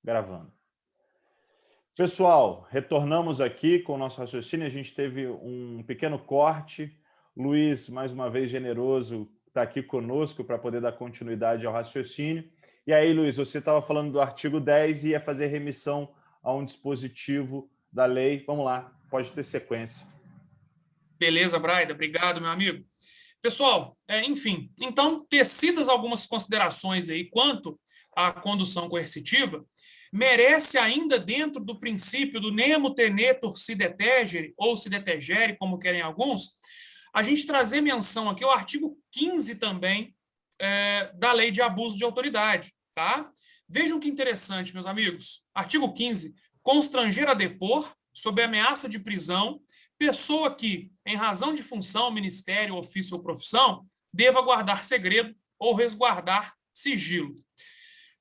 Gravando. Pessoal, retornamos aqui com o nosso raciocínio. A gente teve um pequeno corte. Luiz, mais uma vez generoso, está aqui conosco para poder dar continuidade ao raciocínio. E aí, Luiz, você estava falando do artigo 10 e ia fazer remissão a um dispositivo da lei. Vamos lá, pode ter sequência. Beleza, Braida. Obrigado, meu amigo. Pessoal, enfim, então, tecidas algumas considerações aí quanto à condução coercitiva, merece ainda dentro do princípio do nemo tenetur si detegere, ou si detegere, como querem alguns, a gente trazer menção aqui ao artigo 15 também da lei de abuso de autoridade, tá? Vejam que interessante, meus amigos. Artigo 15, constranger a depor, sob ameaça de prisão, pessoa que, em razão de função, ministério, ofício ou profissão, deva guardar segredo ou resguardar sigilo.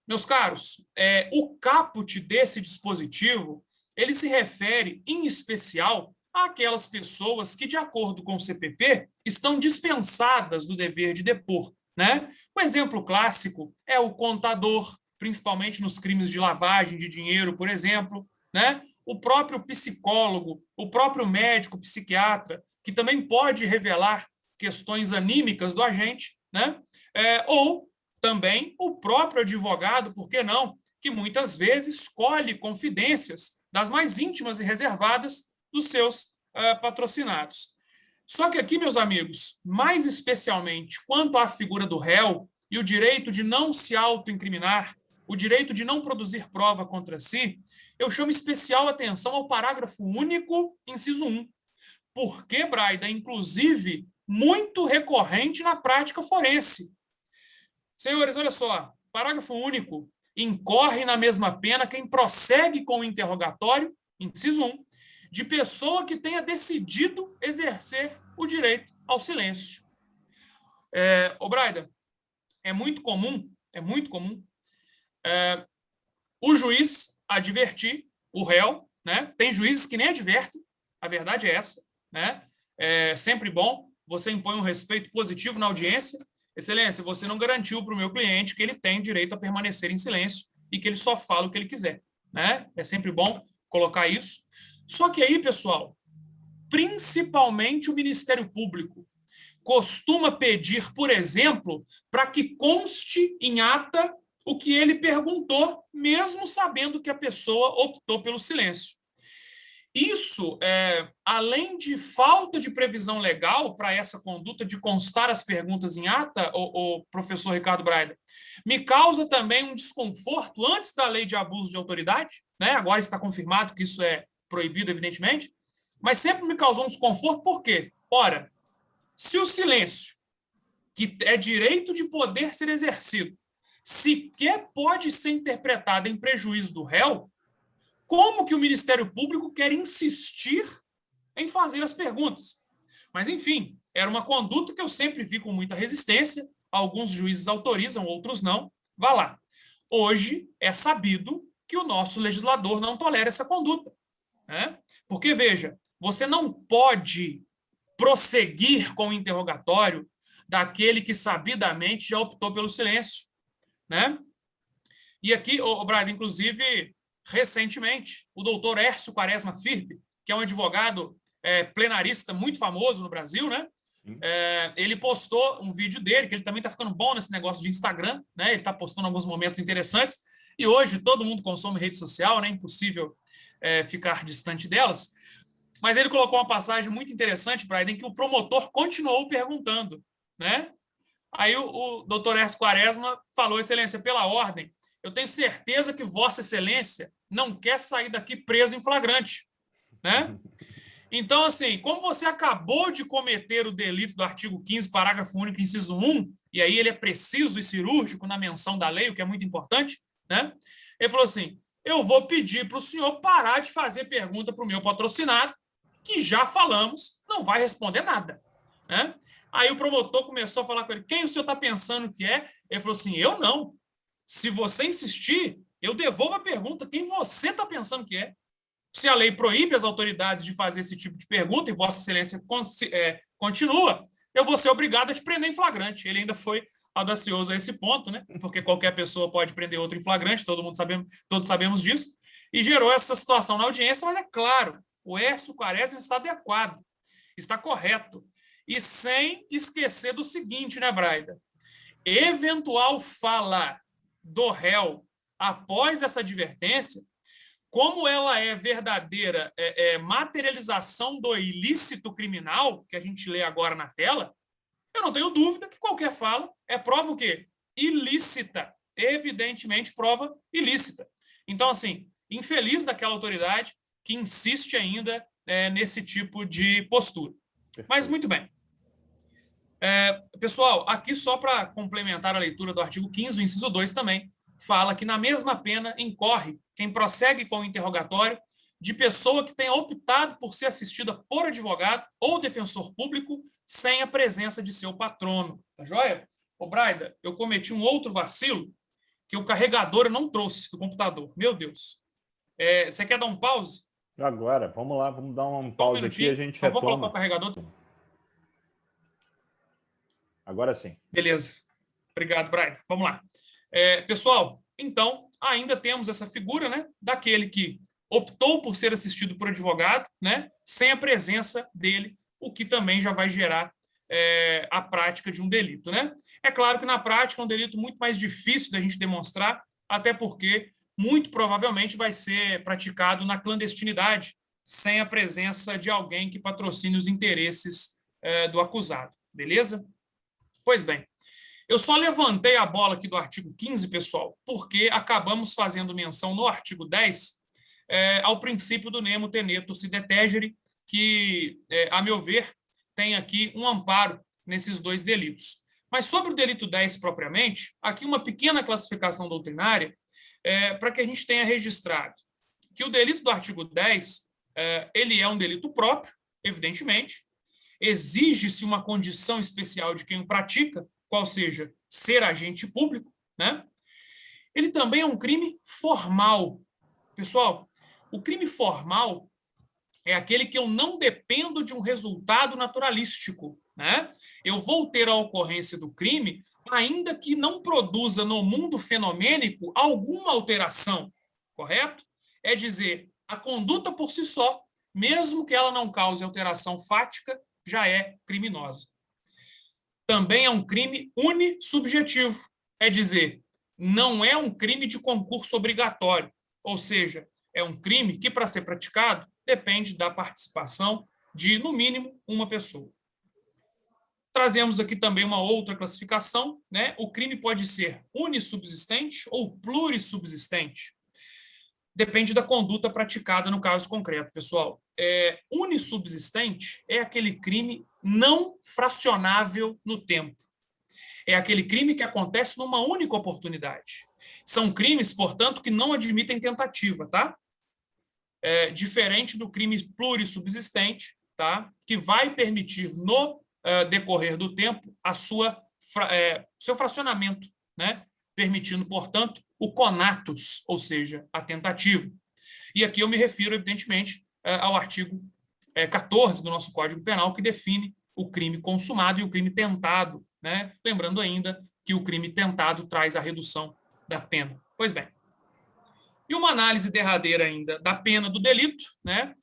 Meus caros, o caput desse dispositivo, ele se refere, em especial, àquelas pessoas que, de acordo com o CPP, estão dispensadas do dever de depor, né? Um exemplo clássico é o contador, principalmente nos crimes de lavagem de dinheiro, por exemplo, né? O próprio psicólogo, o próprio médico, psiquiatra, que também pode revelar questões anímicas do agente, né? Ou também o próprio advogado, por que não, que muitas vezes escolhe confidências das mais íntimas e reservadas dos seus patrocinados. Só que aqui, meus amigos, mais especialmente quanto à figura do réu e o direito de não se autoincriminar, o direito de não produzir prova contra si, eu chamo especial atenção ao parágrafo único, inciso 1. Porque, Braida, inclusive, muito recorrente na prática forense. Senhores, olha só, parágrafo único. Incorre na mesma pena quem prossegue com o interrogatório, inciso 1, de pessoa que tenha decidido exercer o direito ao silêncio. Braida, é muito comum o juiz advertir o réu, né? Tem juízes que nem advertem, a verdade é essa, né? É sempre bom, você impõe um respeito positivo na audiência. Excelência, você não garantiu para o meu cliente que ele tem direito a permanecer em silêncio e que ele só fala o que ele quiser, né? É sempre bom colocar isso. Só que aí, pessoal, principalmente o Ministério Público costuma pedir, por exemplo, para que conste em ata o que ele perguntou, mesmo sabendo que a pessoa optou pelo silêncio. Isso, além de falta de previsão legal para essa conduta de constar as perguntas em ata, o professor Ricardo Braida, me causa também um desconforto antes da lei de abuso de autoridade, né? Agora está confirmado que isso é proibido, evidentemente, mas sempre me causou um desconforto, por quê? Ora, se o silêncio, que é direito de poder ser exercido, sequer pode ser interpretado em prejuízo do réu, como que o Ministério Público quer insistir em fazer as perguntas? Mas, enfim, era uma conduta que eu sempre vi com muita resistência. Alguns juízes autorizam, outros não. Vá lá. Hoje é sabido que o nosso legislador não tolera essa conduta, né? Porque, veja, você não pode prosseguir com o interrogatório daquele que sabidamente já optou pelo silêncio, né? E aqui, Braga, inclusive, recentemente, o doutor Hércio Quaresma Firpe, que é um advogado plenarista muito famoso no Brasil, né? Ele postou um vídeo dele, que ele também está ficando bom nesse negócio de Instagram, né? Ele está postando alguns momentos interessantes, e hoje todo mundo consome rede social, né? Impossível ficar distante delas. Mas ele colocou uma passagem muito interessante, Brian, em que o promotor continuou perguntando, né? Aí o doutor Hércio Quaresma falou: Excelência, pela ordem, eu tenho certeza que Vossa Excelência não quer sair daqui preso em flagrante, né? Então, assim, como você acabou de cometer o delito do artigo 15, parágrafo único, inciso 1, e aí ele é preciso e cirúrgico na menção da lei, o que é muito importante, né? Ele falou assim: eu vou pedir para o senhor parar de fazer pergunta para o meu patrocinado, que já falamos, não vai responder nada, né? Aí o promotor começou a falar com ele: quem o senhor está pensando que é? Ele falou assim: eu não. Se você insistir, eu devolvo a pergunta: quem você está pensando que é? Se a lei proíbe as autoridades de fazer esse tipo de pergunta e Vossa Excelência continua, eu vou ser obrigado a te prender em flagrante. Ele ainda foi audacioso a esse ponto, né? Porque qualquer pessoa pode prender outro em flagrante, todos sabemos disso, e gerou essa situação na audiência, mas é claro, o Hércio Quaresma está adequado, está correto. E sem esquecer do seguinte, né, Braida? Eventual fala do réu após essa advertência, como ela é verdadeira materialização do ilícito criminal, que a gente lê agora na tela, eu não tenho dúvida que qualquer fala é prova o quê? Ilícita. Evidentemente, prova ilícita. Então, assim, infeliz daquela autoridade que insiste ainda nesse tipo de postura. Mas, muito bem. Pessoal, aqui só para complementar a leitura do artigo 15, o inciso 2 também, fala que na mesma pena incorre quem prossegue com o interrogatório de pessoa que tenha optado por ser assistida por advogado ou defensor público sem a presença de seu patrono. Tá joia? Ô, Braida, eu cometi um outro vacilo que o carregador eu não trouxe do computador. Meu Deus. Você quer dar um pause? Agora, vamos lá, vamos dar um pause aqui e a gente retoma. Vou retoma. colocar o carregador. Agora sim. Beleza. Obrigado, Brian. Vamos lá. Pessoal, então, ainda temos essa figura, né, daquele que optou por ser assistido por advogado, né, sem a presença dele, o que também já vai gerar a prática de um delito, né? É claro que na prática é um delito muito mais difícil da gente demonstrar, até porque muito provavelmente vai ser praticado na clandestinidade, sem a presença de alguém que patrocine os interesses do acusado, beleza? Pois bem, eu só levantei a bola aqui do artigo 15, pessoal, porque acabamos fazendo menção no artigo 10 ao princípio do nemo tenetur si detegere, que, a meu ver, tem aqui um amparo nesses dois delitos. Mas sobre o delito 10 propriamente, aqui uma pequena classificação doutrinária para que a gente tenha registrado que o delito do artigo 10 ele é um delito próprio, evidentemente, exige-se uma condição especial de quem o pratica, qual seja ser agente público, né? Ele também é um crime formal. Pessoal, o crime formal é aquele que eu não dependo de um resultado naturalístico, né? Eu vou ter a ocorrência do crime, ainda que não produza no mundo fenomênico alguma alteração, correto? É dizer, a conduta por si só, mesmo que ela não cause alteração fática, já é criminosa. Também é um crime unissubjetivo, é dizer, não é um crime de concurso obrigatório, ou seja, é um crime que, para ser praticado, depende da participação de, no mínimo, uma pessoa. Trazemos aqui também uma outra classificação, né? O crime pode ser unissubsistente ou plurissubsistente. Depende da conduta praticada no caso concreto, pessoal. Unissubsistente é aquele crime não fracionável no tempo. É aquele crime que acontece numa única oportunidade. São crimes, portanto, que não admitem tentativa, tá? Diferente do crime plurissubsistente, tá? Que vai permitir, no decorrer do tempo, seu fracionamento, né? Permitindo, portanto, o conatus, ou seja, a tentativa. E aqui eu me refiro, evidentemente, ao artigo 14 do nosso Código Penal, que define o crime consumado e o crime tentado, né? Lembrando ainda que o crime tentado traz a redução da pena. Pois bem. E uma análise derradeira ainda da pena do delito, né?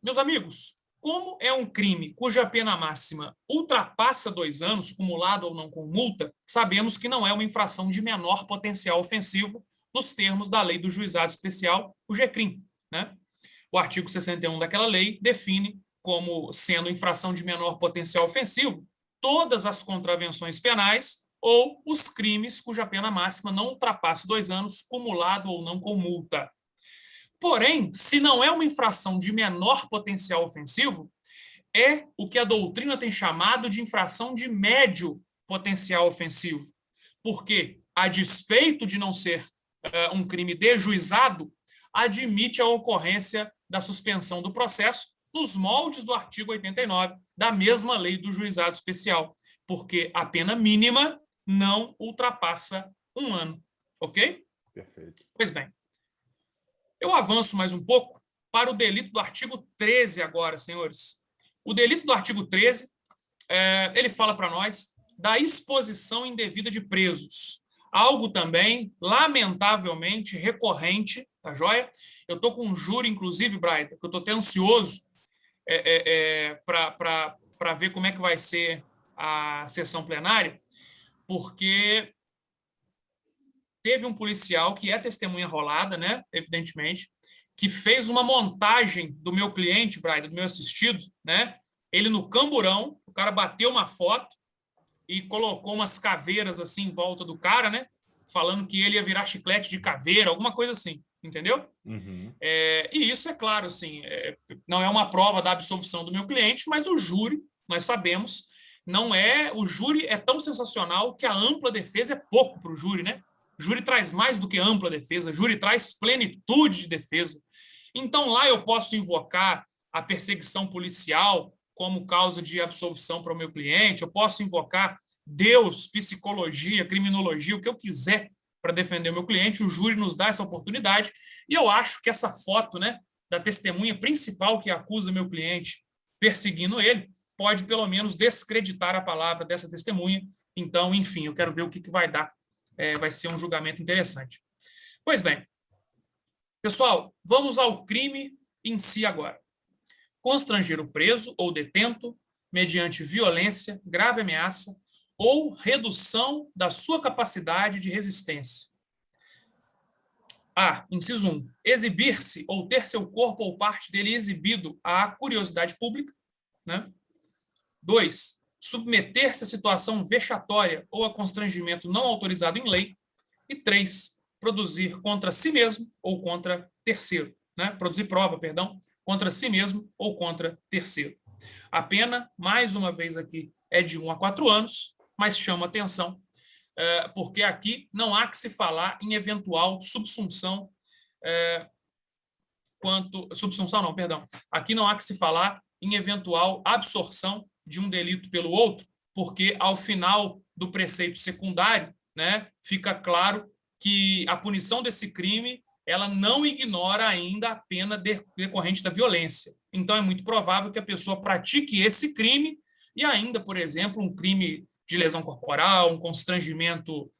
Meus amigos, como é um crime cuja pena máxima ultrapassa 2 anos, cumulado ou não com multa, sabemos que não é uma infração de menor potencial ofensivo nos termos da Lei do Juizado Especial, o GCRIM, né? O artigo 61 daquela lei define como sendo infração de menor potencial ofensivo todas as contravenções penais ou os crimes cuja pena máxima não ultrapasse 2 anos, cumulado ou não com multa. Porém, se não é uma infração de menor potencial ofensivo, é o que a doutrina tem chamado de infração de médio potencial ofensivo. Porque, a despeito de não ser um crime dejuizado, admite a ocorrência da suspensão do processo nos moldes do artigo 89 da mesma Lei do Juizado Especial, porque a pena mínima não ultrapassa 1 ano. Ok? Perfeito. Pois bem. Eu avanço mais um pouco para o delito do artigo 13 agora, senhores. O delito do artigo 13, ele fala para nós da exposição indevida de presos. Algo também, lamentavelmente, recorrente, tá joia? Eu estou com um júri, inclusive, Braida, que eu estou até ansioso para ver como é que vai ser a sessão plenária, porque teve um policial que é testemunha rolada, né, evidentemente, que fez uma montagem do meu cliente, Braida, do meu assistido, né? Ele no camburão, o cara bateu uma foto e colocou umas caveiras assim em volta do cara, né? Falando que ele ia virar chiclete de caveira, alguma coisa assim, entendeu? Uhum. E isso, é claro, assim, não é uma prova da absolvição do meu cliente, mas o júri, nós sabemos, não é. O júri é tão sensacional que a ampla defesa é pouco para o júri, né? O júri traz mais do que ampla defesa, o júri traz plenitude de defesa. Então, lá eu posso invocar a perseguição policial como causa de absolvição para o meu cliente, eu posso invocar Deus, psicologia, criminologia, o que eu quiser para defender o meu cliente, o júri nos dá essa oportunidade, e eu acho que essa foto, né, da testemunha principal que acusa meu cliente perseguindo ele, pode pelo menos descreditar a palavra dessa testemunha. Então, enfim, eu quero ver o que vai dar. Vai ser um julgamento interessante. Pois bem, pessoal, vamos ao crime em si agora. Constranger o preso ou detento mediante violência, grave ameaça ou redução da sua capacidade de resistência. A. Inciso 1. Exibir-se ou ter seu corpo ou parte dele exibido à curiosidade pública. Né? 2. Submeter-se a situação vexatória ou a constrangimento não autorizado em lei. E 3. Produzir contra si mesmo ou contra terceiro. Né? Produzir prova, perdão, contra si mesmo ou contra terceiro. A pena, mais uma vez aqui, é de 1 a 4 anos, mas chama atenção, porque aqui não há que se falar em eventual subsunção, subsunção não, perdão. Aqui não há que se falar em eventual absorção de um delito pelo outro, porque ao final do preceito secundário, né, fica claro que a punição desse crime ela não ignora ainda a pena decorrente da violência. Então, é muito provável que a pessoa pratique esse crime e ainda, por exemplo, um crime de lesão corporal, um constrangimento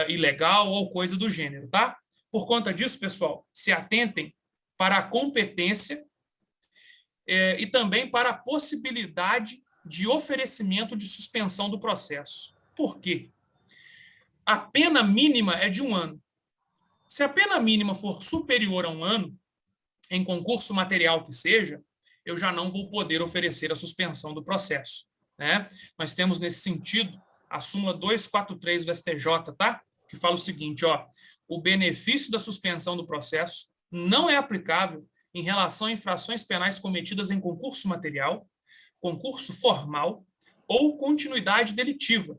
ilegal ou coisa do gênero, tá? Por conta disso, pessoal, se atentem para a competência e também para a possibilidade de oferecimento de suspensão do processo. Por quê? A pena mínima é de 1 ano. Se a pena mínima for superior a 1 ano, em concurso material que seja, eu já não vou poder oferecer a suspensão do processo. Né? Nós temos, nesse sentido, a súmula 243 do STJ, tá? Que fala o seguinte, ó, o benefício da suspensão do processo não é aplicável em relação a infrações penais cometidas em concurso material, concurso formal ou continuidade delitiva,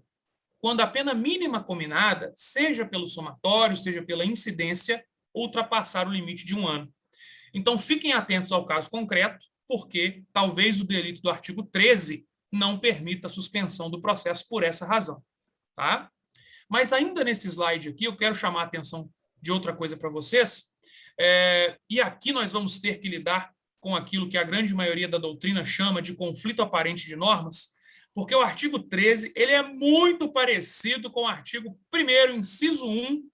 quando a pena mínima combinada, seja pelo somatório, seja pela incidência, ultrapassar o limite de 1 ano. Então, fiquem atentos ao caso concreto, porque talvez o delito do artigo 13 não permita a suspensão do processo por essa razão. Tá? Mas ainda nesse slide aqui, eu quero chamar a atenção de outra coisa para vocês, e aqui nós vamos ter que lidar com aquilo que a grande maioria da doutrina chama de conflito aparente de normas, porque o artigo 13 ele é muito parecido com o artigo 1º, inciso 1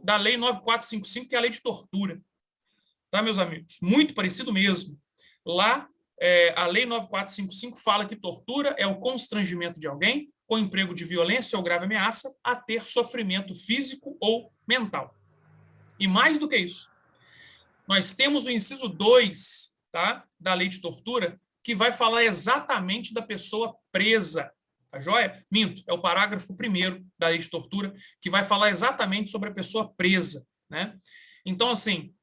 da Lei 9455, que é a lei de tortura. Tá, meus amigos? Muito parecido mesmo. Lá, a Lei 9455 fala que tortura é o constrangimento de alguém com emprego de violência ou grave ameaça a ter sofrimento físico ou mental. E mais do que isso, nós temos o inciso 2, tá, da lei de tortura, que vai falar exatamente da pessoa presa. Tá joia? Minto, é o parágrafo 1º da lei de tortura, que vai falar exatamente sobre a pessoa presa. Né? Então, assim,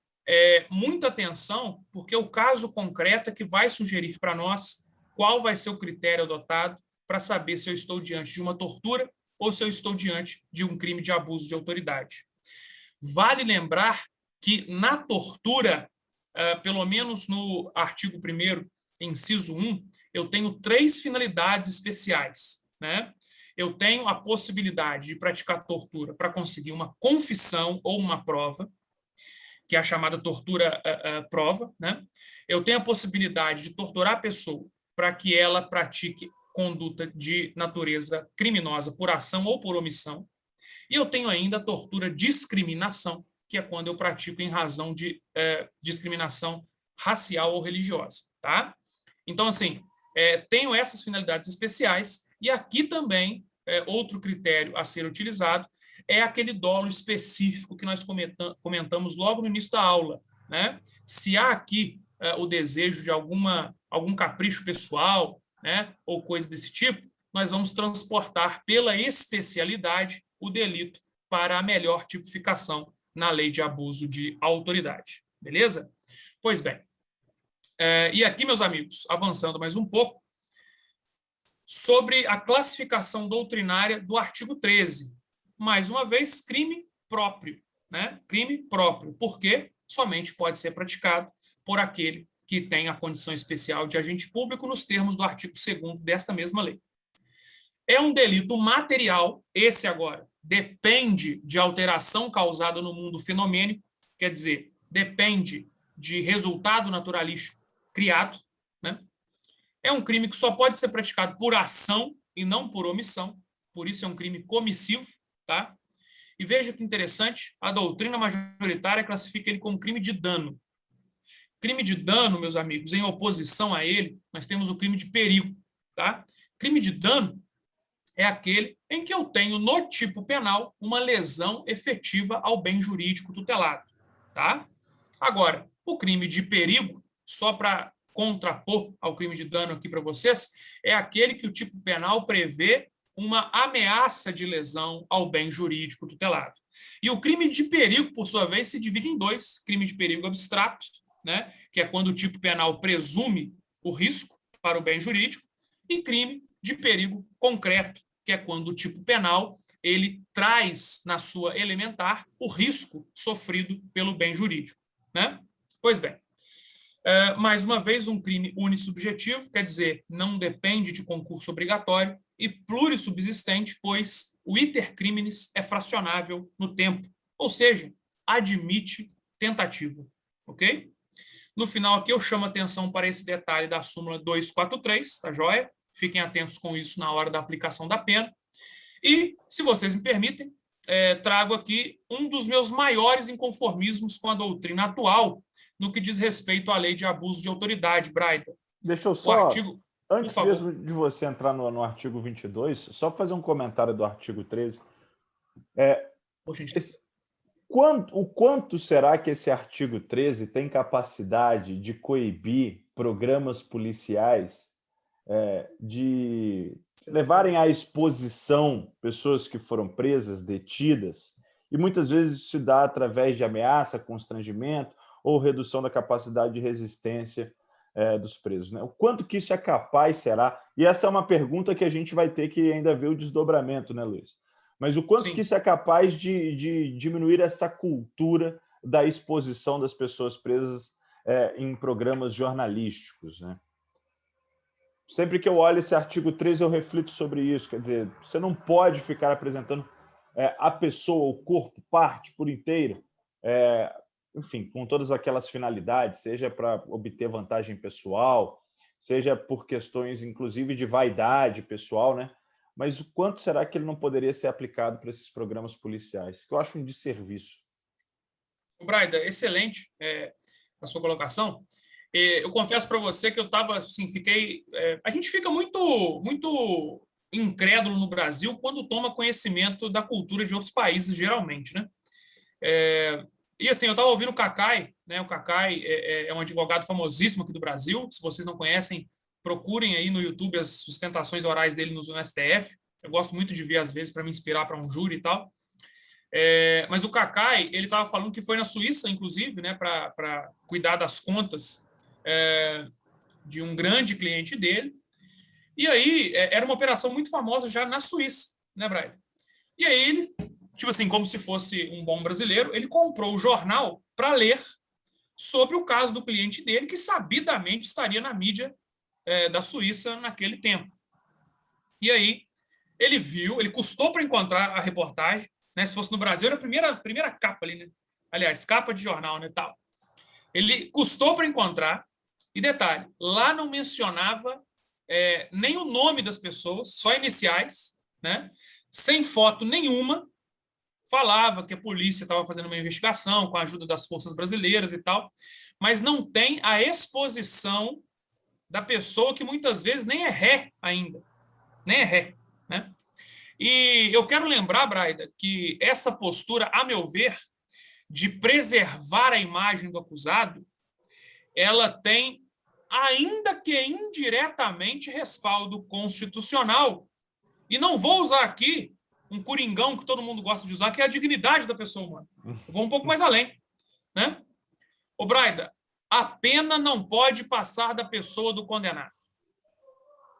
muita atenção, porque o caso concreto é que vai sugerir para nós qual vai ser o critério adotado para saber se eu estou diante de uma tortura ou se eu estou diante de um crime de abuso de autoridade. Vale lembrar que na tortura, pelo menos no artigo 1º, inciso 1, eu tenho 3 finalidades especiais. Né? Eu tenho a possibilidade de praticar tortura para conseguir uma confissão ou uma prova, que é a chamada tortura prova. Né? Eu tenho a possibilidade de torturar a pessoa para que ela pratique conduta de natureza criminosa por ação ou por omissão. E eu tenho ainda a tortura discriminação, que é quando eu pratico em razão de discriminação racial ou religiosa. Tá? Então, assim, tenho essas finalidades especiais, e aqui também, outro critério a ser utilizado é aquele dolo específico que nós comentamos logo no início da aula. Né? Se há aqui o desejo de algum capricho pessoal, né, ou coisa desse tipo, nós vamos transportar pela especialidade o delito para a melhor tipificação na lei de abuso de autoridade. Beleza? Pois bem. E aqui, meus amigos, avançando mais um pouco, sobre a classificação doutrinária do artigo 13. Mais uma vez, crime próprio. Né? Crime próprio, porque somente pode ser praticado por aquele que tem a condição especial de agente público nos termos do artigo 2º desta mesma lei. É um delito material, esse agora depende de alteração causada no mundo fenomênico, quer dizer, depende de resultado naturalístico criado. Né? É um crime que só pode ser praticado por ação e não por omissão, por isso é um crime comissivo. Tá? E veja que interessante, a doutrina majoritária classifica ele como crime de dano. Crime de dano, meus amigos, em oposição a ele, nós temos o crime de perigo. Tá? Crime de dano é aquele em que eu tenho no tipo penal uma lesão efetiva ao bem jurídico tutelado. Tá? Agora, o crime de perigo, só para contrapor ao crime de dano aqui para vocês, é aquele que o tipo penal prevê uma ameaça de lesão ao bem jurídico tutelado. E o crime de perigo, por sua vez, se divide em dois: crime de perigo abstrato, né, que é quando o tipo penal presume o risco para o bem jurídico, e crime de perigo concreto, que é quando o tipo penal ele traz na sua elementar o risco sofrido pelo bem jurídico. Né? Pois bem, mais uma vez, um crime unissubjetivo, quer dizer, não depende de concurso obrigatório, e plurissubsistente, pois o iter criminis é fracionável no tempo, ou seja, admite tentativa. Ok? No final aqui eu chamo atenção para esse detalhe da súmula 243, tá joia? Fiquem atentos com isso na hora da aplicação da pena. E, se vocês me permitem, trago aqui um dos meus maiores inconformismos com a doutrina atual no que diz respeito à lei de abuso de autoridade, Braida. Deixa eu só, antes mesmo de você entrar no artigo 22, só fazer um comentário do artigo 13. O quanto será que esse artigo 13 tem capacidade de coibir programas policiais de levarem à exposição pessoas que foram presas, detidas, e muitas vezes isso se dá através de ameaça, constrangimento ou redução da capacidade de resistência dos presos. Né? O quanto que isso é capaz será? E essa é uma pergunta que a gente vai ter que ainda ver o desdobramento, né, Luiz? Mas o quanto que isso é capaz de diminuir essa cultura da exposição das pessoas presas em programas jornalísticos, né? Sempre que eu olho esse artigo 13, eu reflito sobre isso. Quer dizer, você não pode ficar apresentando a pessoa, o corpo, parte por inteiro, enfim, com todas aquelas finalidades, seja para obter vantagem pessoal, seja por questões, inclusive, de vaidade pessoal, né? Mas o quanto será que ele não poderia ser aplicado para esses programas policiais? Que eu acho um desserviço. Braida, excelente a sua colocação. Eu confesso para você que eu estava, assim, a gente fica muito incrédulo no Brasil quando toma conhecimento da cultura de outros países, geralmente, né? E assim, eu estava ouvindo o Cacai, né? O Cacai é um advogado famosíssimo aqui do Brasil. Se vocês não conhecem, procurem aí no YouTube as sustentações orais dele no STF. Eu gosto muito de ver, às vezes, para me inspirar para um júri e tal. Mas o Cacai, ele estava falando que foi na Suíça, inclusive, né, para cuidar das contas de um grande cliente dele. E aí, era uma operação muito famosa já na Suíça, né, Brian? E aí ele, tipo assim, como se fosse um bom brasileiro, ele comprou o jornal para ler sobre o caso do cliente dele, que sabidamente estaria na mídia da Suíça naquele tempo. E aí, ele custou para encontrar a reportagem, né? Se fosse no Brasil, era a primeira capa ali, né? Aliás, capa de jornal, né? Tal. Ele custou para encontrar, e detalhe, lá não mencionava nem o nome das pessoas, só iniciais, né? Sem foto nenhuma. Falava que a polícia estava fazendo uma investigação com a ajuda das forças brasileiras e tal, mas não tem a exposição da pessoa, que muitas vezes nem é ré ainda, nem é ré, né? E eu quero lembrar, Braida, que essa postura, a meu ver, de preservar a imagem do acusado, ela tem, ainda que indiretamente, respaldo constitucional. E não vou usar aqui um coringão que todo mundo gosta de usar, que é a dignidade da pessoa humana. Eu vou um pouco mais além, né? Ô, Braida, a pena não pode passar da pessoa do condenado.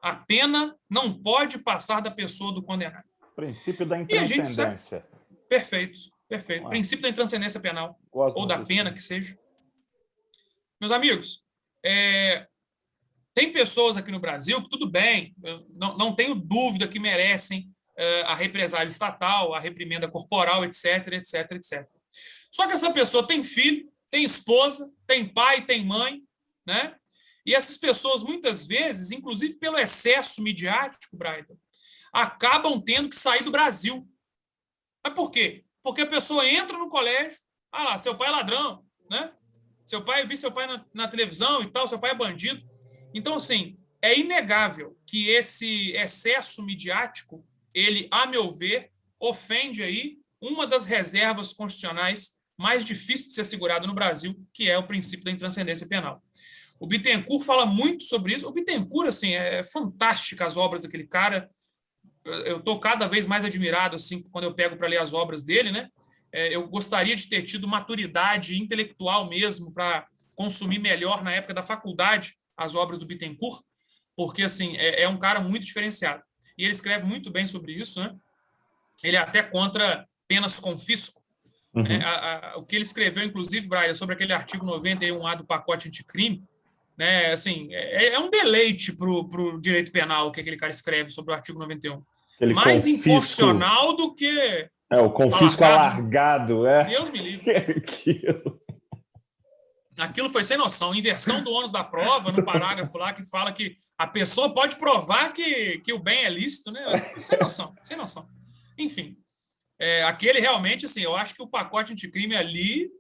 A pena não pode passar da pessoa do condenado. Princípio da intranscendência. Perfeito, perfeito. Princípio da intranscendência penal, ou da pena, que seja. Meus amigos, tem pessoas aqui no Brasil que, tudo bem, não tenho dúvida que merecem a represália estatal, a reprimenda corporal, etc, etc, etc. Só que essa pessoa tem filho, tem esposa, tem pai, tem mãe, né? E essas pessoas, muitas vezes, inclusive pelo excesso midiático, Braida, acabam tendo que sair do Brasil. Mas por quê? Porque a pessoa entra no colégio, lá, seu pai é ladrão, né? Vi seu pai na televisão e tal, seu pai é bandido. Então, assim, é inegável que esse excesso midiático, ele, a meu ver, ofende aí uma das reservas constitucionais mais difíceis de ser segurado no Brasil, que é o princípio da intranscendência penal. O Bittencourt fala muito sobre isso. O Bittencourt, assim, é fantástica as obras daquele cara. Eu estou cada vez mais admirado, assim, quando eu pego para ler as obras dele, né? Eu gostaria de ter tido maturidade intelectual mesmo para consumir melhor na época da faculdade as obras do Bittencourt, porque, assim, é um cara muito diferenciado. E ele escreve muito bem sobre isso, né? Ele é até contra penas com fisco. Uhum. O que ele escreveu, inclusive, Brian, sobre aquele artigo 91A do pacote anticrime, né? Assim, é um deleite para o direito penal que aquele cara escreve sobre o artigo 91. Aquele mais confisco, inconstitucional do que... o confisco alargado. Deus me livre. Aquilo foi sem noção. Inversão do ônus da prova, no parágrafo lá que fala que a pessoa pode provar que o bem é lícito, né? Sem noção, sem noção. Enfim, aquele realmente, assim, eu acho que o pacote anticrime ali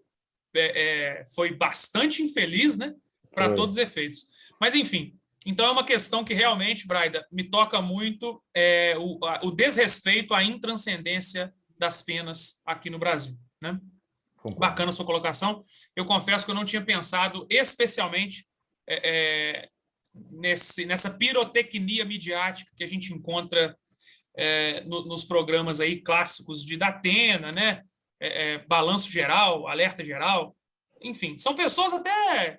foi bastante infeliz, né? Para todos os efeitos. Mas, enfim, então é uma questão que realmente, Braida, me toca muito o desrespeito à intranscendência das penas aqui no Brasil, né? Concordo. Bacana a sua colocação. Eu confesso que eu não tinha pensado especialmente nessa pirotecnia midiática que a gente encontra nos programas aí clássicos de Datena, né? Balanço geral, alerta geral. Enfim, são pessoas até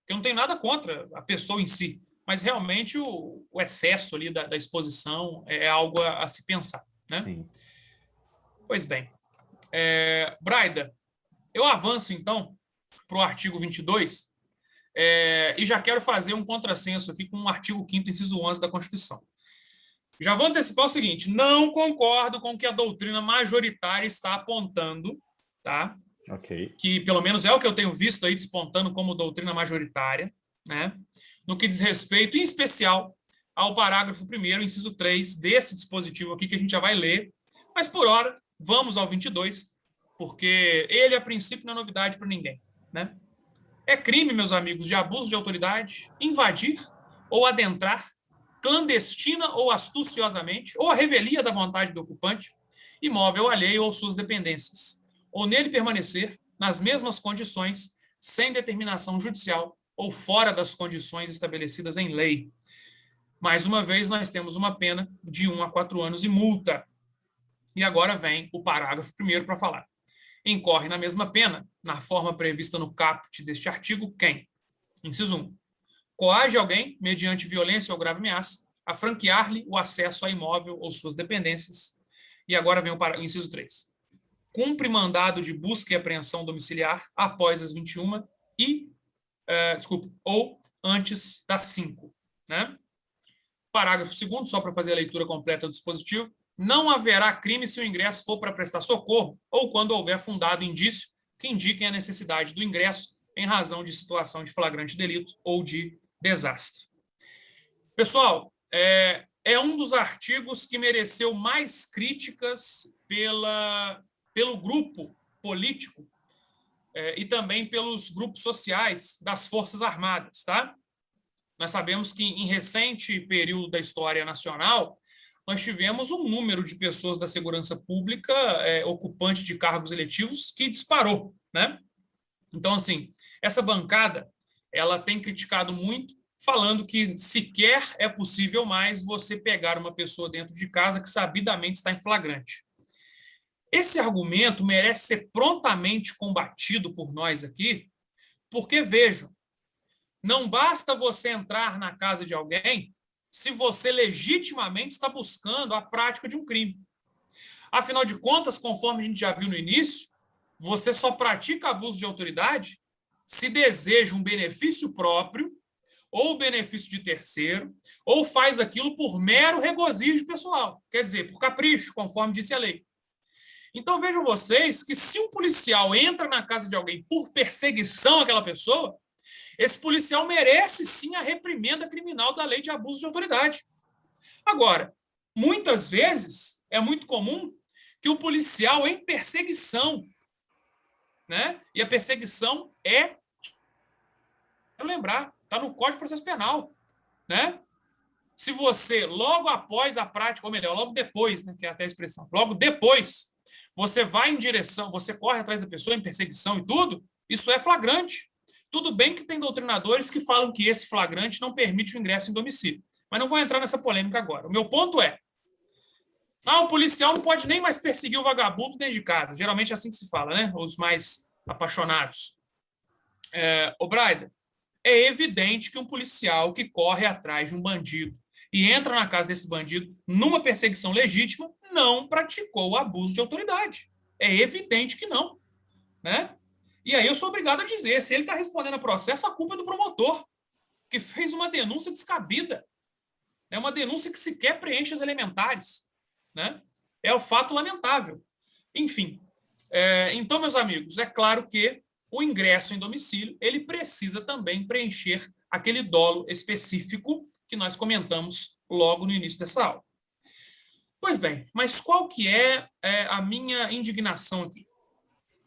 que eu não tenho nada contra a pessoa em si, mas realmente o excesso ali da exposição é algo a se pensar, né? Sim. Pois bem. Braida, eu avanço, então, para o artigo 22 e já quero fazer um contrassenso aqui com o artigo 5º, inciso 11 da Constituição. Já vou antecipar o seguinte: não concordo com o que a doutrina majoritária está apontando, tá? Okay. Que pelo menos é o que eu tenho visto aí despontando como doutrina majoritária, né? No que diz respeito, em especial, ao parágrafo 1º, inciso 3, desse dispositivo aqui que a gente já vai ler, mas por hora, vamos ao 22, porque ele, a princípio, não é novidade para ninguém, né? É crime, meus amigos, de abuso de autoridade, invadir ou adentrar, clandestina ou astuciosamente, ou a revelia da vontade do ocupante, imóvel alheio ou suas dependências, ou nele permanecer nas mesmas condições, sem determinação judicial ou fora das condições estabelecidas em lei. Mais uma vez, nós temos uma pena de 1 a 4 anos e multa. E agora vem o parágrafo 1º para falar. Incorre na mesma pena, na forma prevista no caput deste artigo, quem? Inciso 1. Coage alguém, mediante violência ou grave ameaça, a franquear-lhe o acesso a imóvel ou suas dependências. E agora vem o inciso 3. Cumpre mandado de busca e apreensão domiciliar após as 21 ou antes das 5. Né? Parágrafo 2º, só para fazer a leitura completa do dispositivo. Não haverá crime se o ingresso for para prestar socorro ou quando houver fundado indício que indiquem a necessidade do ingresso em razão de situação de flagrante delito ou de desastre. Pessoal, é um dos artigos que mereceu mais críticas pelo grupo político e também pelos grupos sociais das Forças Armadas, tá? Nós sabemos que em recente período da história nacional, nós tivemos um número de pessoas da segurança pública ocupante de cargos eletivos que disparou, né? Então, assim, essa bancada, ela tem criticado muito, falando que sequer é possível mais você pegar uma pessoa dentro de casa que sabidamente está em flagrante. Esse argumento merece ser prontamente combatido por nós aqui, porque, vejam, não basta você entrar na casa de alguém se você legitimamente está buscando a prática de um crime. Afinal de contas, conforme a gente já viu no início, você só pratica abuso de autoridade se deseja um benefício próprio ou benefício de terceiro, ou faz aquilo por mero regozijo pessoal, quer dizer, por capricho, conforme disse a lei. Então vejam vocês que se um policial entra na casa de alguém por perseguição àquela pessoa, esse policial merece sim a reprimenda criminal da lei de abuso de autoridade. Agora, muitas vezes é muito comum que o policial em perseguição, né? E a perseguição quero lembrar, está no Código de Processo Penal, né? Se você, logo após a prática, ou melhor, logo depois, né, que é até a expressão, logo depois, você vai em direção, você corre atrás da pessoa em perseguição e tudo, isso é flagrante. Tudo bem que tem doutrinadores que falam que esse flagrante não permite o ingresso em domicílio, mas não vou entrar nessa polêmica agora. O meu ponto é, o policial não pode nem mais perseguir o vagabundo dentro de casa. Geralmente é assim que se fala, né? Os mais apaixonados. Ô, Braida, é evidente que um policial que corre atrás de um bandido e entra na casa desse bandido numa perseguição legítima não praticou o abuso de autoridade. É evidente que não, né? E aí eu sou obrigado a dizer, se ele está respondendo a processo, a culpa é do promotor, que fez uma denúncia descabida. É uma denúncia que sequer preenche as elementares, né? É o fato lamentável. Enfim, então, meus amigos, é claro que o ingresso em domicílio, ele precisa também preencher aquele dolo específico que nós comentamos logo no início dessa aula. Pois bem, mas qual que é a minha indignação aqui?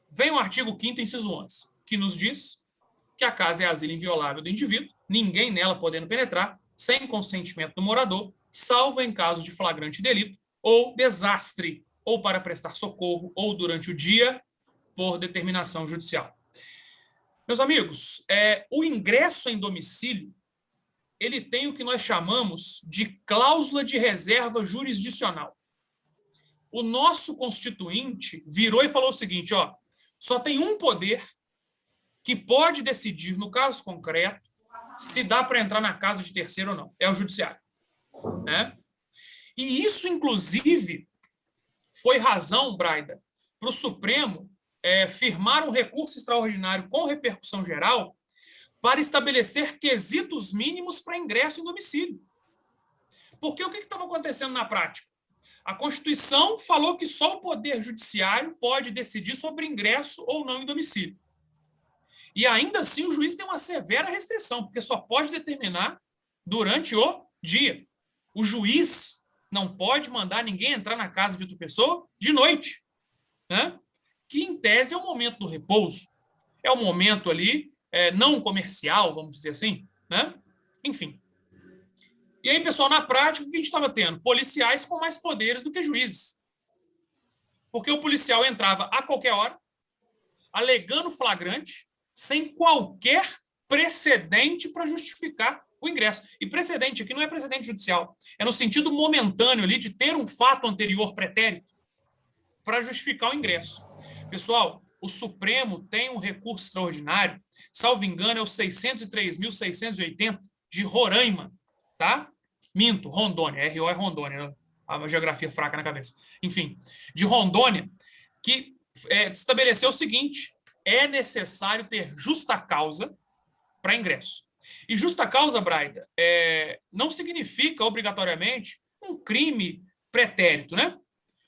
Vem o artigo 5º, inciso 11, que nos diz que a casa é asilo inviolável do indivíduo, ninguém nela podendo penetrar, sem consentimento do morador, salvo em caso de flagrante delito ou desastre, ou para prestar socorro, ou durante o dia, por determinação judicial. Meus amigos, o ingresso em domicílio, ele tem o que nós chamamos de cláusula de reserva jurisdicional. O nosso constituinte virou e falou o seguinte, só tem um poder que pode decidir, no caso concreto, se dá para entrar na casa de terceiro ou não. É o judiciário, né? E isso, inclusive, foi razão, Braida, para o Supremo firmar um recurso extraordinário com repercussão geral para estabelecer quesitos mínimos para ingresso em domicílio. Porque o que estava acontecendo na prática? A Constituição falou que só o Poder Judiciário pode decidir sobre ingresso ou não em domicílio. E ainda assim o juiz tem uma severa restrição, porque só pode determinar durante o dia. O juiz não pode mandar ninguém entrar na casa de outra pessoa de noite, né? Que em tese é o momento do repouso, é o momento ali não comercial, vamos dizer assim, né? Enfim. E aí, pessoal, na prática, o que a gente estava tendo? Policiais com mais poderes do que juízes. Porque o policial entrava a qualquer hora, alegando flagrante, sem qualquer precedente para justificar o ingresso. E precedente aqui não é precedente judicial, é no sentido momentâneo ali de ter um fato anterior pretérito para justificar o ingresso. Pessoal, o Supremo tem um recurso extraordinário, salvo engano, é o 603.680 de Roraima, tá? Minto, Rondônia, RO é Rondônia, a geografia fraca na cabeça. Enfim, de Rondônia, que estabeleceu o seguinte: é necessário ter justa causa para ingresso. E justa causa, Braida, não significa obrigatoriamente um crime pretérito, né?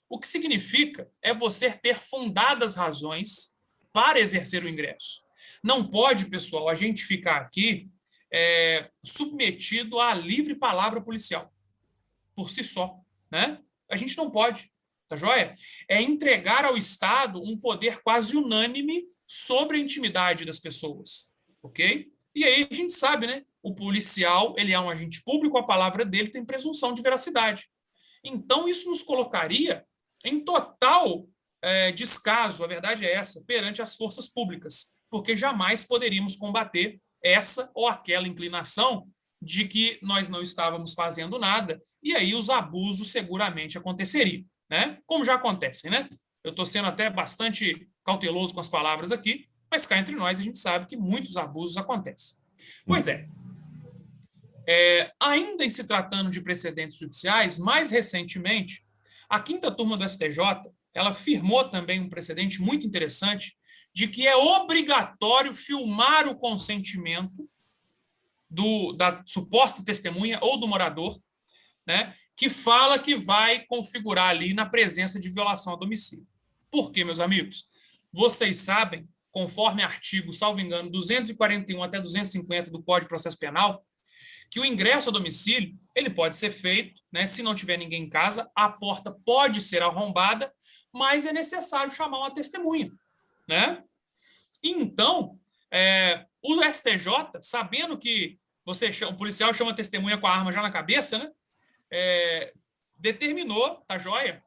O que significa é você ter fundadas razões para exercer o ingresso. Não pode, pessoal, a gente ficar aqui submetido à livre palavra policial, por si só, né? A gente não pode, tá joia? É entregar ao Estado um poder quase unânime sobre a intimidade das pessoas, ok? E aí a gente sabe, né? O policial, ele é um agente público, a palavra dele tem presunção de veracidade. Então, isso nos colocaria em total descaso, a verdade é essa, perante as forças públicas, porque jamais poderíamos combater essa ou aquela inclinação de que nós não estávamos fazendo nada, e aí os abusos seguramente aconteceriam, né? Como já acontecem, né? Eu estou sendo até bastante cauteloso com as palavras aqui, mas cá entre nós a gente sabe que muitos abusos acontecem. Pois ainda em se tratando de precedentes judiciais, mais recentemente, a quinta turma do STJ, ela firmou também um precedente muito interessante de que é obrigatório filmar o consentimento da suposta testemunha ou do morador, né, que fala que vai configurar ali na presença de violação a domicílio. Por quê, meus amigos? Vocês sabem, conforme artigo, salvo engano, 241 até 250 do Código de Processo Penal, que o ingresso a domicílio ele pode ser feito, né, se não tiver ninguém em casa, a porta pode ser arrombada, mas é necessário chamar uma testemunha, né? Então, o STJ, sabendo que o policial chama a testemunha com a arma já na cabeça, né, determinou, tá joia,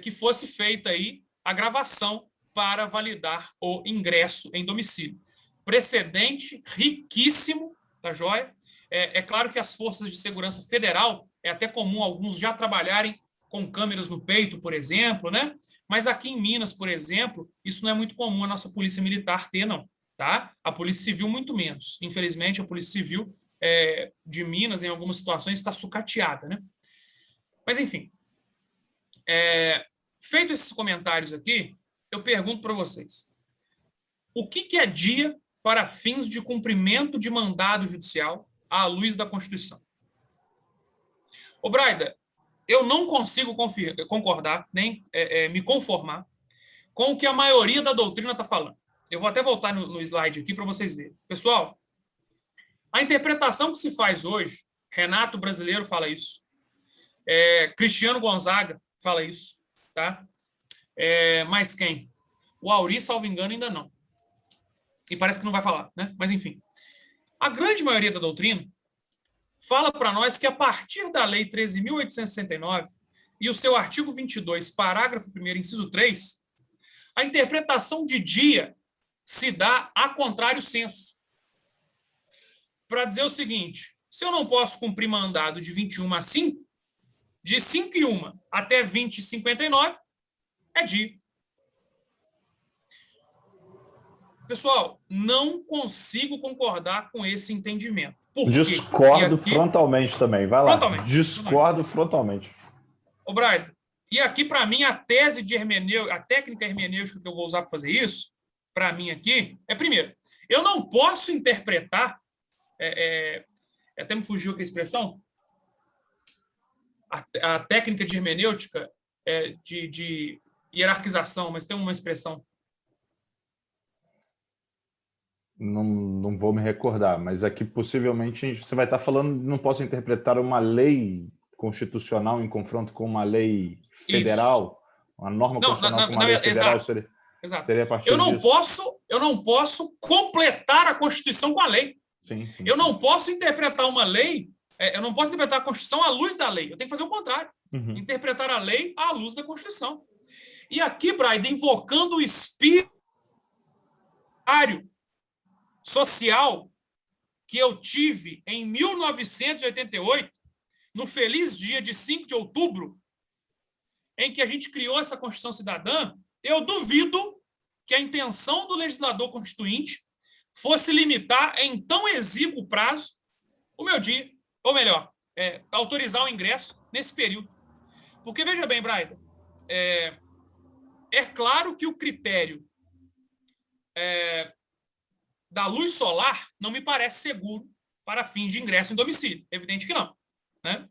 que fosse feita aí a gravação para validar o ingresso em domicílio. Precedente riquíssimo, tá joia? É claro que as forças de segurança federal, é até comum alguns já trabalharem com câmeras no peito, por exemplo, né? Mas aqui em Minas, por exemplo, isso não é muito comum a nossa polícia militar ter, não, tá? A polícia civil muito menos. Infelizmente, a polícia civil de Minas, em algumas situações, está sucateada, né? Mas, enfim, feito esses comentários aqui, eu pergunto para vocês, o que é dia para fins de cumprimento de mandado judicial à luz da Constituição? Ô, Braida, eu não consigo concordar, nem me conformar com o que a maioria da doutrina está falando. Eu vou até voltar no slide aqui para vocês verem. Pessoal, a interpretação que se faz hoje, Renato Brasileiro fala isso, Cristiano Gonzaga fala isso, tá? Mas quem? O Auri, salvo engano, ainda não. E parece que não vai falar, né? Mas, enfim. A grande maioria da doutrina fala para nós que a partir da Lei 13.869 e o seu artigo 22, parágrafo 1º, inciso 3, a interpretação de dia se dá a contrário senso. Para dizer o seguinte, se eu não posso cumprir mandado de 21 a 5, de 5 e 1 até 20 e 59, é dia. Pessoal, não consigo concordar com esse entendimento. Discordo frontalmente também. Vai lá. Discordo frontalmente. Ô, Brian, e aqui, para mim, a tese de hermenêutica, a técnica hermenêutica que eu vou usar para fazer isso, para mim aqui, primeiro, eu não posso interpretar, até me fugiu aqui a expressão, a técnica de hermenêutica de hierarquização, mas tem uma expressão. Não vou me recordar, mas aqui possivelmente você vai estar falando, não posso interpretar uma lei constitucional em confronto com uma lei federal, isso. Uma norma constitucional com uma lei federal, exato. Seria a partir eu não posso completar a Constituição com a lei. Sim. Eu não posso interpretar uma lei, eu não posso interpretar a Constituição à luz da lei, eu tenho que fazer o contrário, interpretar a lei à luz da Constituição. E aqui, Braida, invocando o espírito social que eu tive em 1988, no feliz dia de 5 de outubro, em que a gente criou essa Constituição Cidadã, eu duvido que a intenção do legislador constituinte fosse limitar em tão exíguo prazo o meu dia, ou melhor, autorizar o ingresso nesse período. Porque, veja bem, Braida, é claro que o critério da luz solar não me parece seguro para fins de ingresso em domicílio. Evidente que não, né?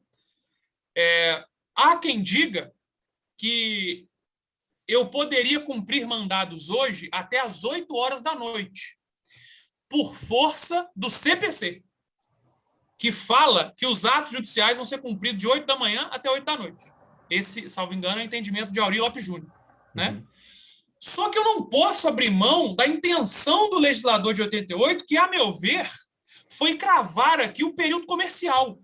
Há quem diga que eu poderia cumprir mandados hoje até às 8 horas da noite, por força do CPC. que fala que os atos judiciais vão ser cumpridos de 8 da manhã até 8 da noite. Esse, salvo engano, é o entendimento de Aurí Lopes Júnior, né? Só que eu não posso abrir mão da intenção do legislador de 88, que, a meu ver, foi cravar aqui o período comercial.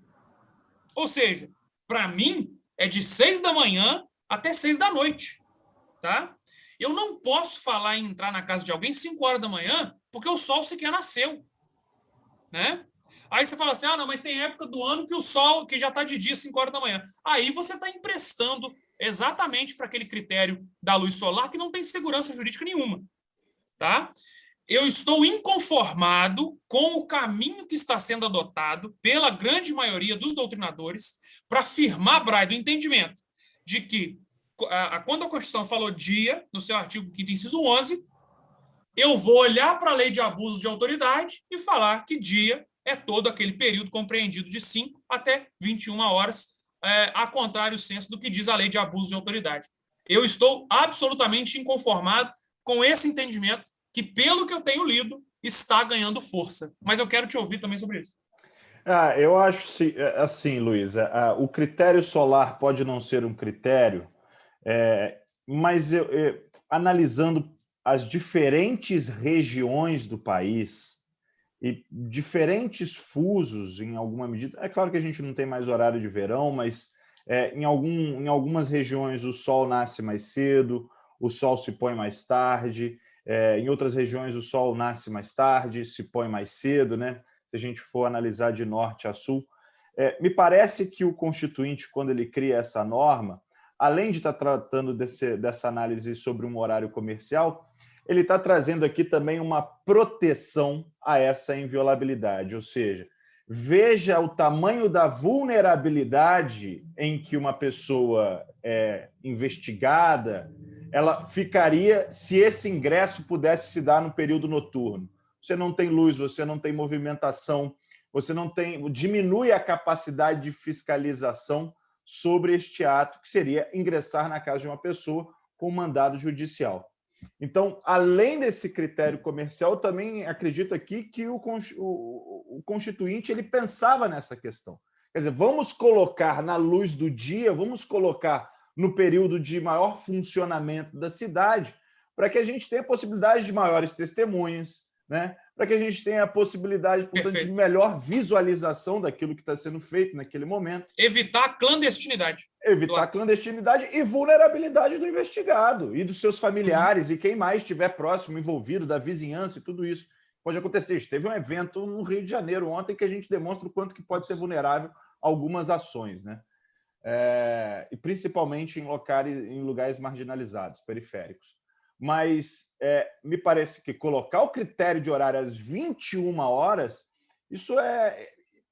Ou seja, para mim, é de 6 da manhã até 6 da noite. Tá? Eu não posso falar em entrar na casa de alguém 5 horas da manhã, porque o sol sequer nasceu. Né? Aí você fala assim, não, mas tem época do ano que o sol, que já está de dia 5 horas da manhã. Aí você está emprestando exatamente para aquele critério da luz solar que não tem segurança jurídica nenhuma. Tá? Eu estou inconformado com o caminho que está sendo adotado pela grande maioria dos doutrinadores para afirmar, Braille, o entendimento de que, quando a Constituição falou dia, no seu artigo 5º, inciso 11, eu vou olhar para a lei de abuso de autoridade e falar que dia é todo aquele período compreendido de 5 até 21 horas, a contrário senso do que diz a lei de abuso de autoridade. Eu estou absolutamente inconformado com esse entendimento que, pelo que eu tenho lido, está ganhando força. Mas eu quero te ouvir também sobre isso. Eu acho assim, Luiz, o critério solar pode não ser um critério, mas analisando as diferentes regiões do país e diferentes fusos, em alguma medida, é claro que a gente não tem mais horário de verão, mas em algumas regiões o sol nasce mais cedo, o sol se põe mais tarde, em outras regiões o sol nasce mais tarde, se põe mais cedo, né? Se a gente for analisar de norte a sul. Me parece que o Constituinte, quando ele cria essa norma, além de estar tratando dessa análise sobre um horário comercial, ele está trazendo aqui também uma proteção a essa inviolabilidade, ou seja, veja o tamanho da vulnerabilidade em que uma pessoa é investigada, ela ficaria se esse ingresso pudesse se dar no período noturno. Você não tem luz, você não tem movimentação, você não tem, diminui a capacidade de fiscalização sobre este ato, que seria ingressar na casa de uma pessoa com mandado judicial. Então, além desse critério comercial, eu também acredito aqui que o Constituinte ele pensava nessa questão. Quer dizer, vamos colocar na luz do dia, vamos colocar no período de maior funcionamento da cidade, para que a gente tenha possibilidade de maiores testemunhas, né? Para que a gente tenha a possibilidade, portanto, de melhor visualização daquilo que está sendo feito naquele momento. Evitar a clandestinidade. Evitar a clandestinidade e vulnerabilidade do investigado e dos seus familiares e quem mais estiver próximo, envolvido, da vizinhança e tudo isso. Pode acontecer. Teve um evento no Rio de Janeiro ontem que a gente demonstra o quanto que pode ser vulnerável a algumas ações, né? E principalmente em lugares marginalizados, periféricos. Mas me parece que colocar o critério de horário às 21 horas, isso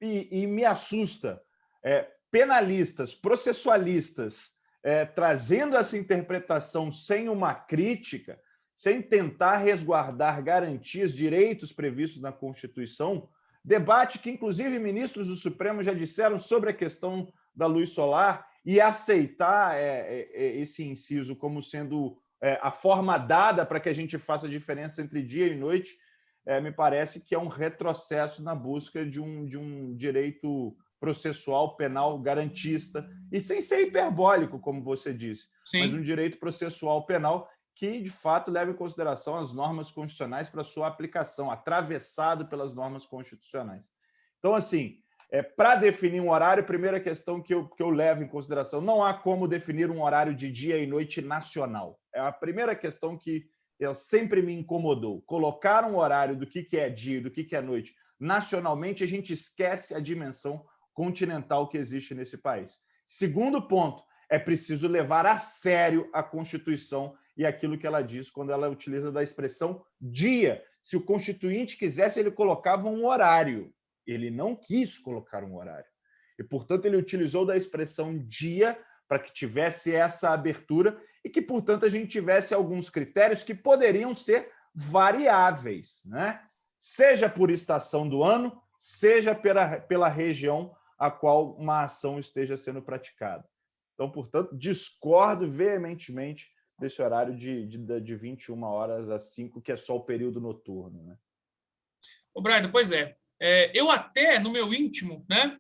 e me assusta. Penalistas, processualistas, trazendo essa interpretação sem uma crítica, sem tentar resguardar garantias, direitos previstos na Constituição, debate que, inclusive, ministros do Supremo já disseram sobre a questão da luz solar e aceitar esse inciso como sendo a forma dada para que a gente faça a diferença entre dia e noite, me parece que é um retrocesso na busca de um direito processual penal garantista, e sem ser hiperbólico, como você disse, Sim. mas um direito processual penal que, de fato, leva em consideração as normas constitucionais para sua aplicação, atravessado pelas normas constitucionais. Então, assim, para definir um horário, primeira questão que eu levo em consideração, não há como definir um horário de dia e noite nacional. É a primeira questão que sempre me incomodou. Colocar um horário do que é dia e do que é noite nacionalmente, a gente esquece a dimensão continental que existe nesse país. Segundo ponto, é preciso levar a sério a Constituição e aquilo que ela diz quando ela utiliza da expressão dia. Se o Constituinte quisesse, ele colocava um horário. Ele não quis colocar um horário. E, portanto, ele utilizou da expressão dia para que tivesse essa abertura e que, portanto, a gente tivesse alguns critérios que poderiam ser variáveis, né? Seja por estação do ano, seja pela região a qual uma ação esteja sendo praticada. Então, portanto, discordo veementemente desse horário de 21 horas às 5, que é só o período noturno, né? Ô, Braido, pois é. Eu até, no meu íntimo, né,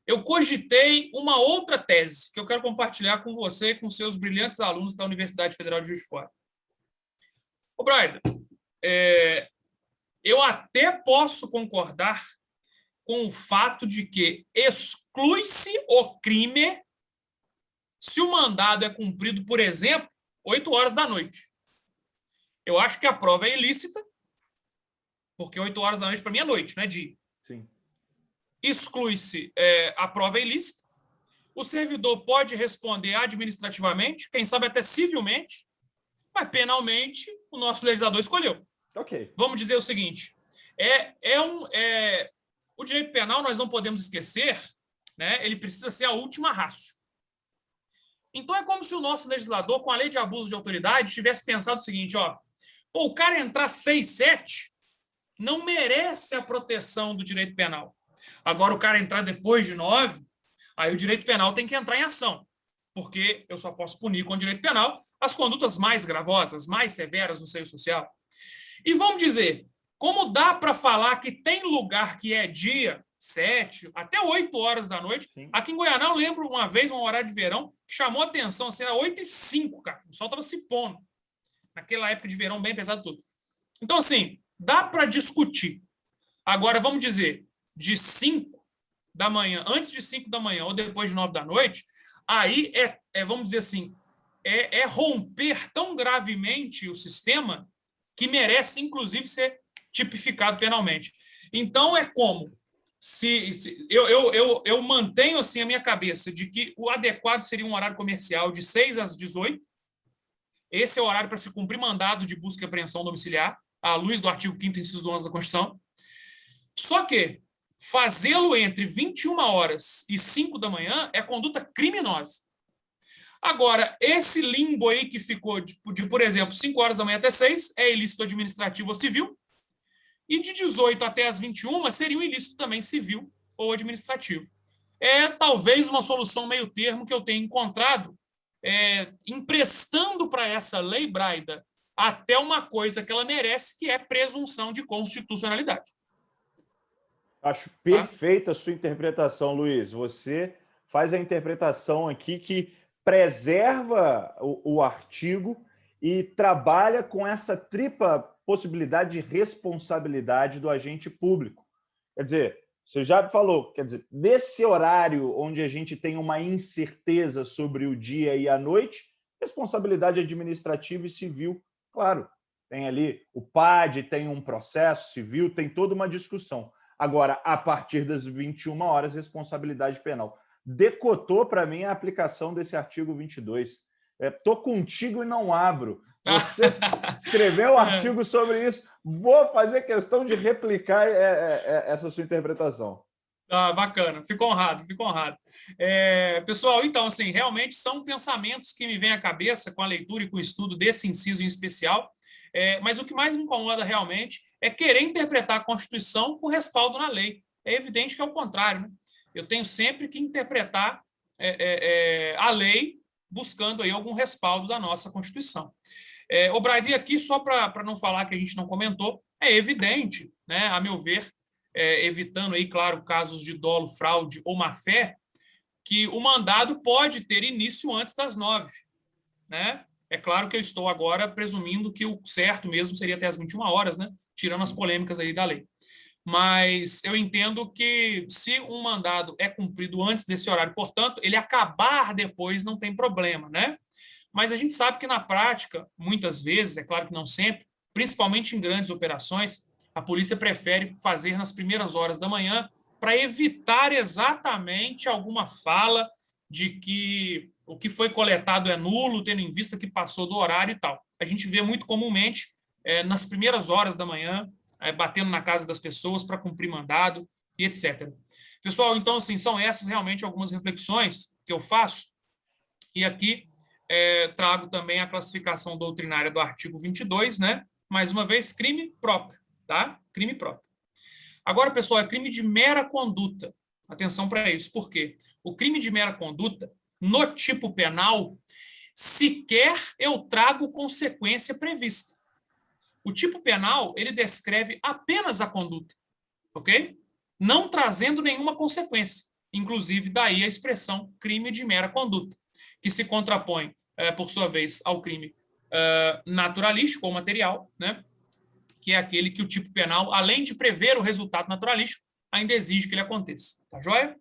eu cogitei uma outra tese que eu quero compartilhar com você e com seus brilhantes alunos da Universidade Federal de Juiz de Fora. Ô, Brian, eu até posso concordar com o fato de que exclui-se o crime se o mandado é cumprido, por exemplo, 8 horas da noite. Eu acho que a prova é ilícita, porque 8 horas da noite para mim é noite, não é dia. Sim. Exclui-se a prova é ilícita. O servidor pode responder administrativamente, quem sabe até civilmente, mas penalmente o nosso legislador escolheu. Ok. Vamos dizer o seguinte, o direito penal nós não podemos esquecer, né, ele precisa ser a última ratio. Então é como se o nosso legislador, com a lei de abuso de autoridade, tivesse pensado o seguinte, o cara entrar 6, 7 não merece a proteção do direito penal. Agora o cara entrar depois de 9, aí o direito penal tem que entrar em ação, porque eu só posso punir com o direito penal as condutas mais gravosas, mais severas no seio social. E vamos dizer, como dá para falar que tem lugar que é dia, 7, até 8 horas da noite. Sim. Aqui em Goiânia, eu lembro uma vez, um horário de verão, que chamou a atenção, assim, era 8h05, cara. O sol estava se pondo. Naquela época de verão bem pesado tudo. Então, assim, dá para discutir. Agora, vamos dizer, de 5 da manhã, antes de 5 da manhã ou depois de 9 da noite, aí vamos dizer assim, é romper tão gravemente o sistema que merece, inclusive, ser tipificado penalmente. Então, é como eu mantenho assim a minha cabeça de que o adequado seria um horário comercial de 6 às 18. Esse é o horário para se cumprir mandado de busca e apreensão domiciliar, à luz do artigo 5º, inciso 11 da Constituição. Só que fazê-lo entre 21 horas e 5 da manhã é conduta criminosa. Agora, esse limbo aí que ficou de, por exemplo, 5 horas da manhã até 6, é ilícito administrativo ou civil, e de 18 até as 21 seria um ilícito também civil ou administrativo. É talvez uma solução meio termo que eu tenho encontrado, emprestando para essa lei, Braida, até uma coisa que ela merece, que é presunção de constitucionalidade. Acho perfeita a sua interpretação, Luiz. Você faz a interpretação aqui que preserva o artigo e trabalha com essa tripla possibilidade de responsabilidade do agente público. Quer dizer, você já falou, nesse horário onde a gente tem uma incerteza sobre o dia e a noite, responsabilidade administrativa e civil, claro, tem ali o PAD, tem um processo civil, tem toda uma discussão. Agora, a partir das 21 horas, responsabilidade penal. Decotou para mim a aplicação desse artigo 22. Estou contigo e não abro. Você escreveu um artigo sobre isso. Vou fazer questão de replicar essa sua interpretação. Bacana, fico honrado, fico honrado. Pessoal, então, assim, realmente são pensamentos que me vêm à cabeça com a leitura e com o estudo desse inciso em especial, mas o que mais me incomoda realmente é querer interpretar a Constituição com respaldo na lei. É evidente que é o contrário, né? Eu tenho sempre que interpretar a lei buscando aí algum respaldo da nossa Constituição. O Brady, aqui, só para não falar que a gente não comentou, é evidente, né, a meu ver, evitando aí, claro, casos de dolo, fraude ou má-fé, que o mandado pode ter início antes das 9, né? É claro que eu estou agora presumindo que o certo mesmo seria até as 21 horas, né? Tirando as polêmicas aí da lei. Mas eu entendo que se um mandado é cumprido antes desse horário, portanto, ele acabar depois não tem problema, né? Mas a gente sabe que na prática, muitas vezes, é claro que não sempre, principalmente em grandes operações, a polícia prefere fazer nas primeiras horas da manhã para evitar exatamente alguma fala de que o que foi coletado é nulo, tendo em vista que passou do horário e tal. A gente vê muito comumente nas primeiras horas da manhã, batendo na casa das pessoas para cumprir mandado e etc. Pessoal, então, assim, são essas realmente algumas reflexões que eu faço. E aqui trago também a classificação doutrinária do artigo 22, né? Mais uma vez, crime próprio, tá? Crime próprio. Agora, pessoal, é crime de mera conduta. Atenção para isso. Por quê? O crime de mera conduta, no tipo penal, sequer eu trago consequência prevista. O tipo penal, ele descreve apenas a conduta. ok? Não trazendo nenhuma consequência. Inclusive, daí a expressão crime de mera conduta, que se contrapõe, por sua vez, ao crime naturalístico ou material, né? Que é aquele que o tipo penal, além de prever o resultado naturalístico, ainda exige que ele aconteça. Tá joia?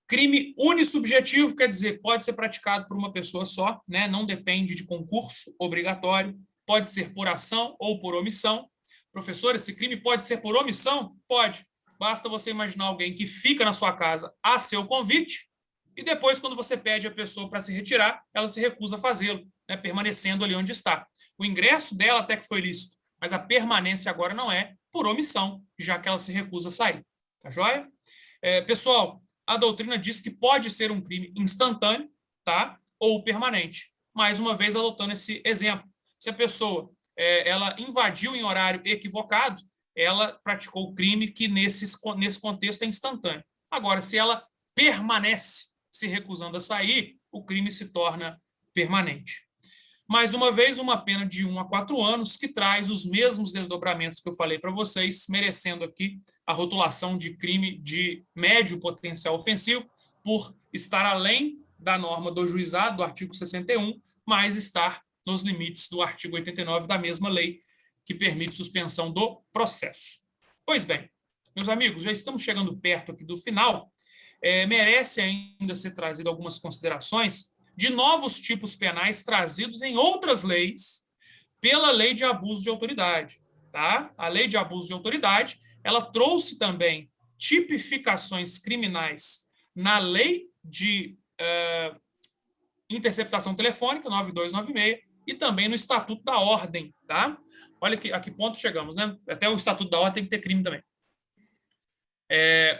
Crime unissubjetivo, quer dizer, pode ser praticado por uma pessoa só, né? Não depende de concurso obrigatório, pode ser por ação ou por omissão. Professor, esse crime pode ser por omissão? Pode. Basta você imaginar alguém que fica na sua casa a seu convite e depois, quando você pede a pessoa para se retirar, ela se recusa a fazê-lo, né? Permanecendo ali onde está. O ingresso dela até que foi lícito, mas a permanência agora não é, por omissão, já que ela se recusa a sair. Tá joia? Pessoal, a doutrina diz que pode ser um crime instantâneo, tá? Ou permanente. Mais uma vez, adotando esse exemplo. Se a pessoa ela invadiu em horário equivocado, ela praticou o crime que nesse contexto é instantâneo. Agora, se ela permanece se recusando a sair, o crime se torna permanente. Mais uma vez, uma pena de 1 a 4 anos, que traz os mesmos desdobramentos que eu falei para vocês, merecendo aqui a rotulação de crime de médio potencial ofensivo, por estar além da norma do juizado, do artigo 61, mas estar nos limites do artigo 89 da mesma lei, que permite suspensão do processo. Pois bem, meus amigos, já estamos chegando perto aqui do final. Merece ainda ser trazido algumas considerações de novos tipos penais trazidos em outras leis pela lei de abuso de autoridade. Tá? A lei de abuso de autoridade, ela trouxe também tipificações criminais na lei de interceptação telefônica, 9296, e também no Estatuto da Ordem. Tá? Olha a que ponto chegamos, né? Até o Estatuto da Ordem tem que ter crime também.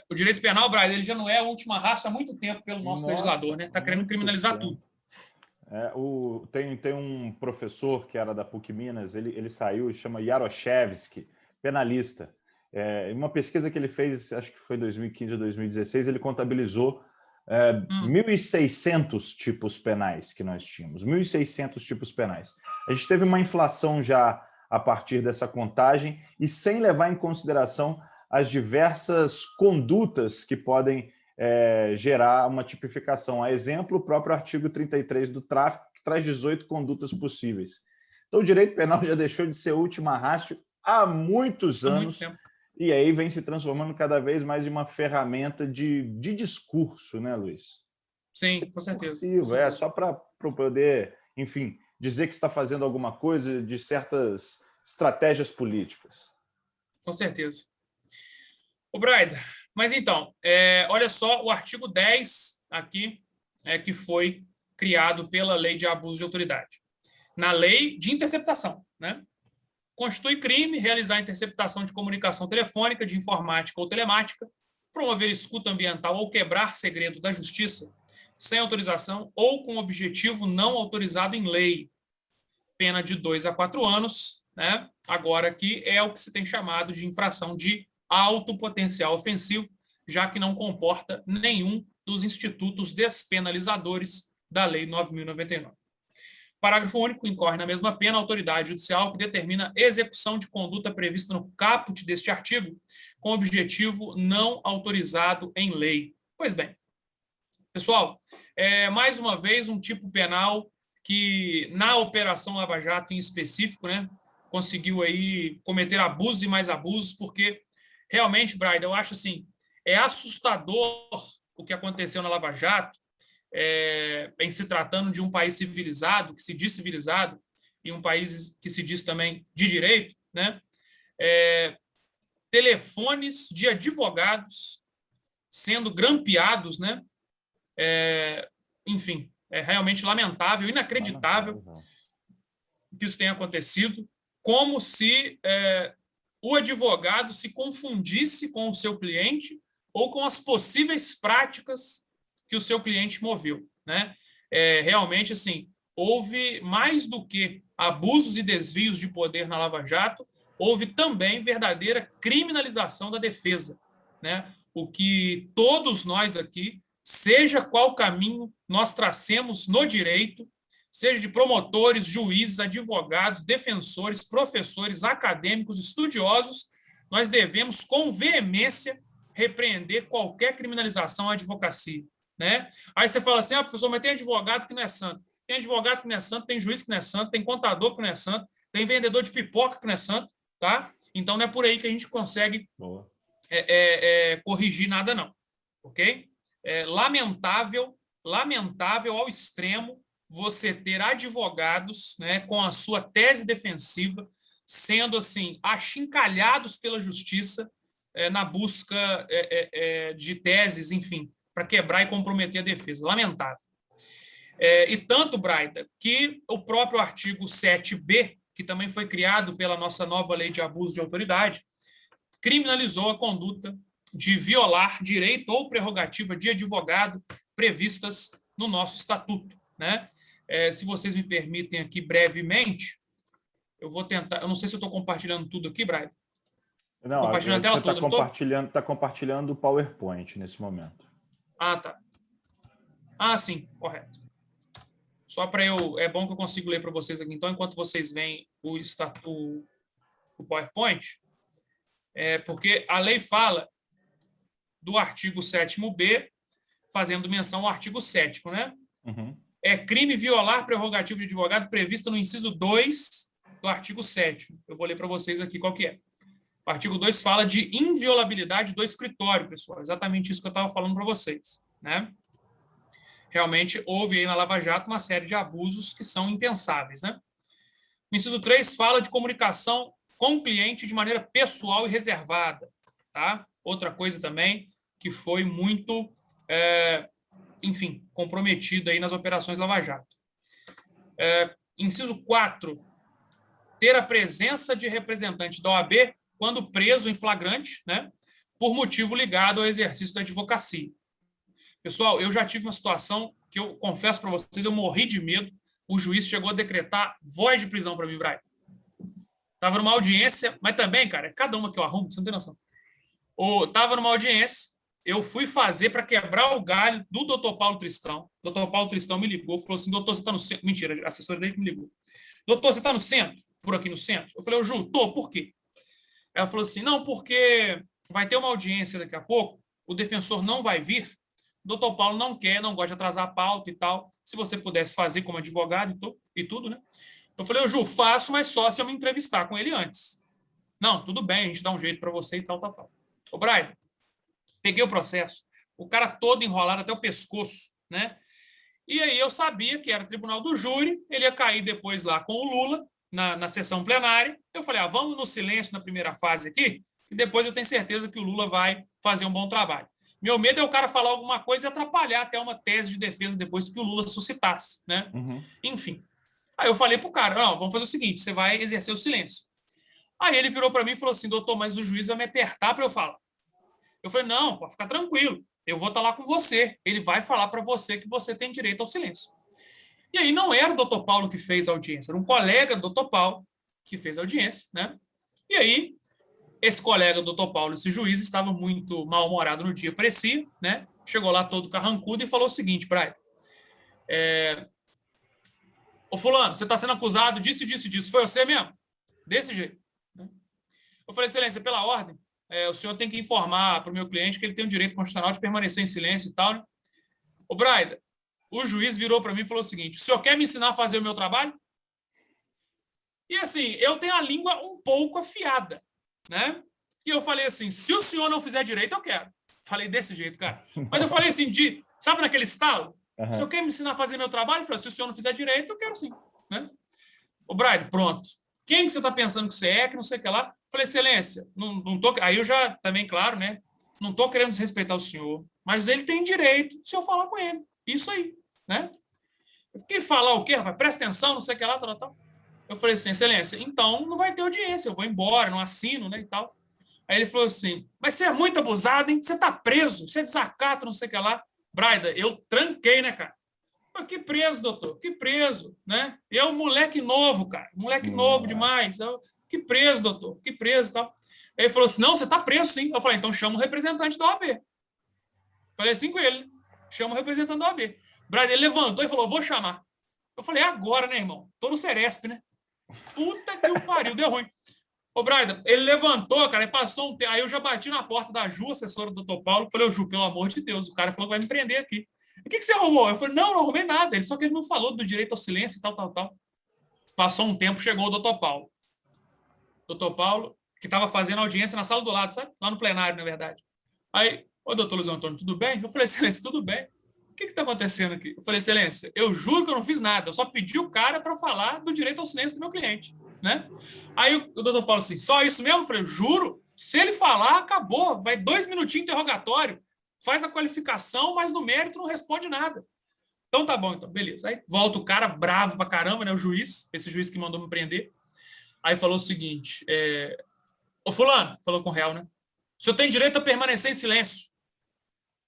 O direito penal, Brian, ele já não é a última raça há muito tempo pelo nosso legislador, né? Está querendo criminalizar tudo. Tem um professor que era da PUC Minas, ele saiu, chama Yaroshevsky, penalista. Uma pesquisa que ele fez, acho que foi 2015 ou 2016, ele contabilizou 1.600 tipos penais que nós tínhamos, 1.600 tipos penais. A gente teve uma inflação já a partir dessa contagem e sem levar em consideração as diversas condutas que podem gerar uma tipificação. A exemplo, o próprio artigo 33 do tráfico, que traz 18 condutas possíveis. Então, o direito penal já deixou de ser última ratio há muitos anos, e aí vem se transformando cada vez mais em uma ferramenta de discurso, né, Luiz? Sim, com certeza. Só para poder, enfim, dizer que está fazendo alguma coisa de certas estratégias políticas. Com certeza. O Braida, mas então, olha só o artigo 10 aqui, que foi criado pela lei de abuso de autoridade. Na lei de interceptação, né? Constitui crime realizar interceptação de comunicação telefônica, de informática ou telemática, promover escuta ambiental ou quebrar segredo da justiça sem autorização ou com objetivo não autorizado em lei. Pena de 2 a 4 anos, né? Agora aqui é o que se tem chamado de infração de alto potencial ofensivo, já que não comporta nenhum dos institutos despenalizadores da Lei 9.099. Parágrafo único. Incorre na mesma pena a autoridade judicial que determina execução de conduta prevista no caput deste artigo, com objetivo não autorizado em lei. Pois bem, pessoal, mais uma vez um tipo penal que, na Operação Lava Jato em específico, né, conseguiu aí cometer abusos e mais abusos, porque realmente, Brian, eu acho assim, é assustador o que aconteceu na Lava Jato, em se tratando de um país civilizado, que se diz civilizado, e um país que se diz também de direito, né? Telefones de advogados sendo grampeados, né? Enfim, é realmente lamentável, inacreditável que isso tenha acontecido, como se o advogado se confundisse com o seu cliente ou com as possíveis práticas que o seu cliente moveu, né? Realmente, assim, houve mais do que abusos e desvios de poder na Lava Jato, houve também verdadeira criminalização da defesa, né? O que todos nós aqui, seja qual caminho nós tracemos no direito, seja de promotores, juízes, advogados, defensores, professores, acadêmicos, estudiosos, nós devemos, com veemência, repreender qualquer criminalização à advocacia, né? Aí você fala assim, professor, mas tem advogado que não é santo. Tem advogado que não é santo, tem juiz que não é santo, tem contador que não é santo, tem vendedor de pipoca que não é santo, tá? Então, não é por aí que a gente consegue corrigir nada, não. Ok? Lamentável ao extremo você ter advogados, né, com a sua tese defensiva sendo, assim, achincalhados pela justiça na busca de teses, enfim, para quebrar e comprometer a defesa. Lamentável. E tanto, Braida, que o próprio artigo 7b, que também foi criado pela nossa nova lei de abuso de autoridade, criminalizou a conduta de violar direito ou prerrogativa de advogado previstas no nosso estatuto, né? Se vocês me permitem aqui brevemente, eu vou tentar. Eu não sei se eu estou compartilhando tudo aqui, Brian. Não, compartilhando a tela toda. Está compartilhando o PowerPoint nesse momento. Ah, tá. Sim, correto. Só para eu. É bom que eu consigo ler para vocês aqui. Então, enquanto vocês veem o PowerPoint, porque a lei fala do artigo 7º-B, fazendo menção ao artigo 7º, né? Uhum. É crime violar prerrogativa de advogado prevista no inciso 2 do artigo 7º. Eu vou ler para vocês aqui qual que é. O artigo 2 fala de inviolabilidade do escritório, pessoal. Exatamente isso que eu estava falando para vocês, né? Realmente houve aí na Lava Jato uma série de abusos que são impensáveis, né? O inciso 3 fala de comunicação com o cliente de maneira pessoal e reservada, tá? Outra coisa também que foi muito, enfim, comprometida aí nas operações Lava Jato. Inciso 4, ter a presença de representante da OAB quando preso em flagrante, né, por motivo ligado ao exercício da advocacia. Pessoal, eu já tive uma situação que eu confesso para vocês, eu morri de medo. O juiz chegou a decretar voz de prisão para mim, Brian. Estava numa audiência, mas também, cara, é cada uma que eu arrumo, você não tem noção. Estava numa audiência, eu fui fazer para quebrar o galho do doutor Paulo Tristão. O doutor Paulo Tristão me ligou, falou assim, doutor, você está no centro? Mentira, a assessora dele que me ligou. Doutor, você está no centro? Por aqui no centro? Eu falei, Ju, tô, por quê? Ela falou assim, não, porque vai ter uma audiência daqui a pouco, o defensor não vai vir, o doutor Paulo não quer, não gosta de atrasar a pauta e tal, se você pudesse fazer como advogado e tudo, né? Eu falei, Ju, faço, mas só se eu me entrevistar com ele antes. Não, tudo bem, a gente dá um jeito para você e tal. Ô, Brian, peguei o processo, o cara todo enrolado até o pescoço, né? E aí eu sabia que era tribunal do júri, ele ia cair depois lá com o Lula, na sessão plenária. Eu falei, vamos no silêncio na primeira fase aqui, e depois eu tenho certeza que o Lula vai fazer um bom trabalho. Meu medo é o cara falar alguma coisa e atrapalhar até uma tese de defesa depois que o Lula suscitasse, né? Uhum. Enfim. Aí eu falei pro cara, não, vamos fazer o seguinte, você vai exercer o silêncio. Aí ele virou para mim e falou assim, doutor, mas o juiz vai me apertar para eu falar. Eu falei, não, pode ficar tranquilo, eu vou estar lá com você, ele vai falar para você que você tem direito ao silêncio. E aí não era o doutor Paulo que fez a audiência, era um colega do doutor Paulo que fez a audiência, né? E aí, esse colega do doutor Paulo, esse juiz, estava muito mal-humorado no dia, parecia, né? Chegou lá todo carrancudo e falou o seguinte, Brian, ô fulano, você está sendo acusado disso, disso, disso, foi você mesmo? Desse jeito. Né? Eu falei, excelência, pela ordem, o senhor tem que informar para o meu cliente que ele tem o direito constitucional de permanecer em silêncio e tal, né? Ô, Brian, o juiz virou para mim e falou o seguinte, o senhor quer me ensinar a fazer o meu trabalho? E assim, eu tenho a língua um pouco afiada, né? E eu falei assim, se o senhor não fizer direito, eu quero. Falei desse jeito, cara. Mas eu falei assim, sabe naquele estalo? Uhum. O senhor quer me ensinar a fazer meu trabalho? Eu falei, se o senhor não fizer direito, eu quero sim. Né? Ô, Brian, pronto. Quem que você está pensando que você é, que não sei o que lá? Eu falei, excelência, não tô... Aí eu já, também, claro, né? Não estou querendo desrespeitar o senhor, mas ele tem direito se eu falar com ele. Isso aí, né? Eu fiquei falar o quê, rapaz? Presta atenção, não sei o que lá, tal. Eu falei assim, excelência, então não vai ter audiência, eu vou embora, não assino, né, e tal. Aí ele falou assim, mas você é muito abusado, hein? Você tá preso, você é desacato, não sei o que lá. Braida, eu tranquei, né, cara? Mas que preso, doutor, que preso, né? Eu, moleque novo, cara, moleque novo demais. Que preso, doutor, que preso e tal. Aí ele falou assim, não, você tá preso sim. Eu falei, então chama o representante da OAB. Falei assim com ele, chama o representante da OAB. Braida, ele levantou e falou, vou chamar. Eu falei, agora, né, irmão? Tô no Ceresp, né? Puta que o pariu, deu ruim. Ô, Braida, ele levantou, cara, e passou um tempo. Aí eu já bati na porta da Ju, assessora do Dr. Paulo, falei, ô, Ju, pelo amor de Deus, o cara falou que vai me prender aqui. O que você arrumou? Eu falei, não arrumei nada. Ele só que ele não falou do direito ao silêncio e tal, tal, tal. Passou um tempo, chegou o Dr. Paulo. Dr. Paulo, que estava fazendo audiência na sala do lado, sabe? Lá no plenário, na verdade. Aí, ô, doutor Luiz Antônio, tudo bem? Eu falei, excelência, tudo bem. O que está acontecendo aqui? Eu falei, excelência, eu juro que eu não fiz nada. Eu só pedi o cara para falar do direito ao silêncio do meu cliente, né? Aí o doutor Paulo assim, só isso mesmo? Eu falei, juro. Se ele falar, acabou. Vai 2 minutinhos interrogatório. Faz a qualificação, mas no mérito não responde nada. Então tá bom, então, beleza. Aí volta o cara bravo pra caramba, né? O juiz, esse juiz que mandou me prender. Aí falou o seguinte: ô fulano, falou com o réu, né? O senhor tem direito a permanecer em silêncio.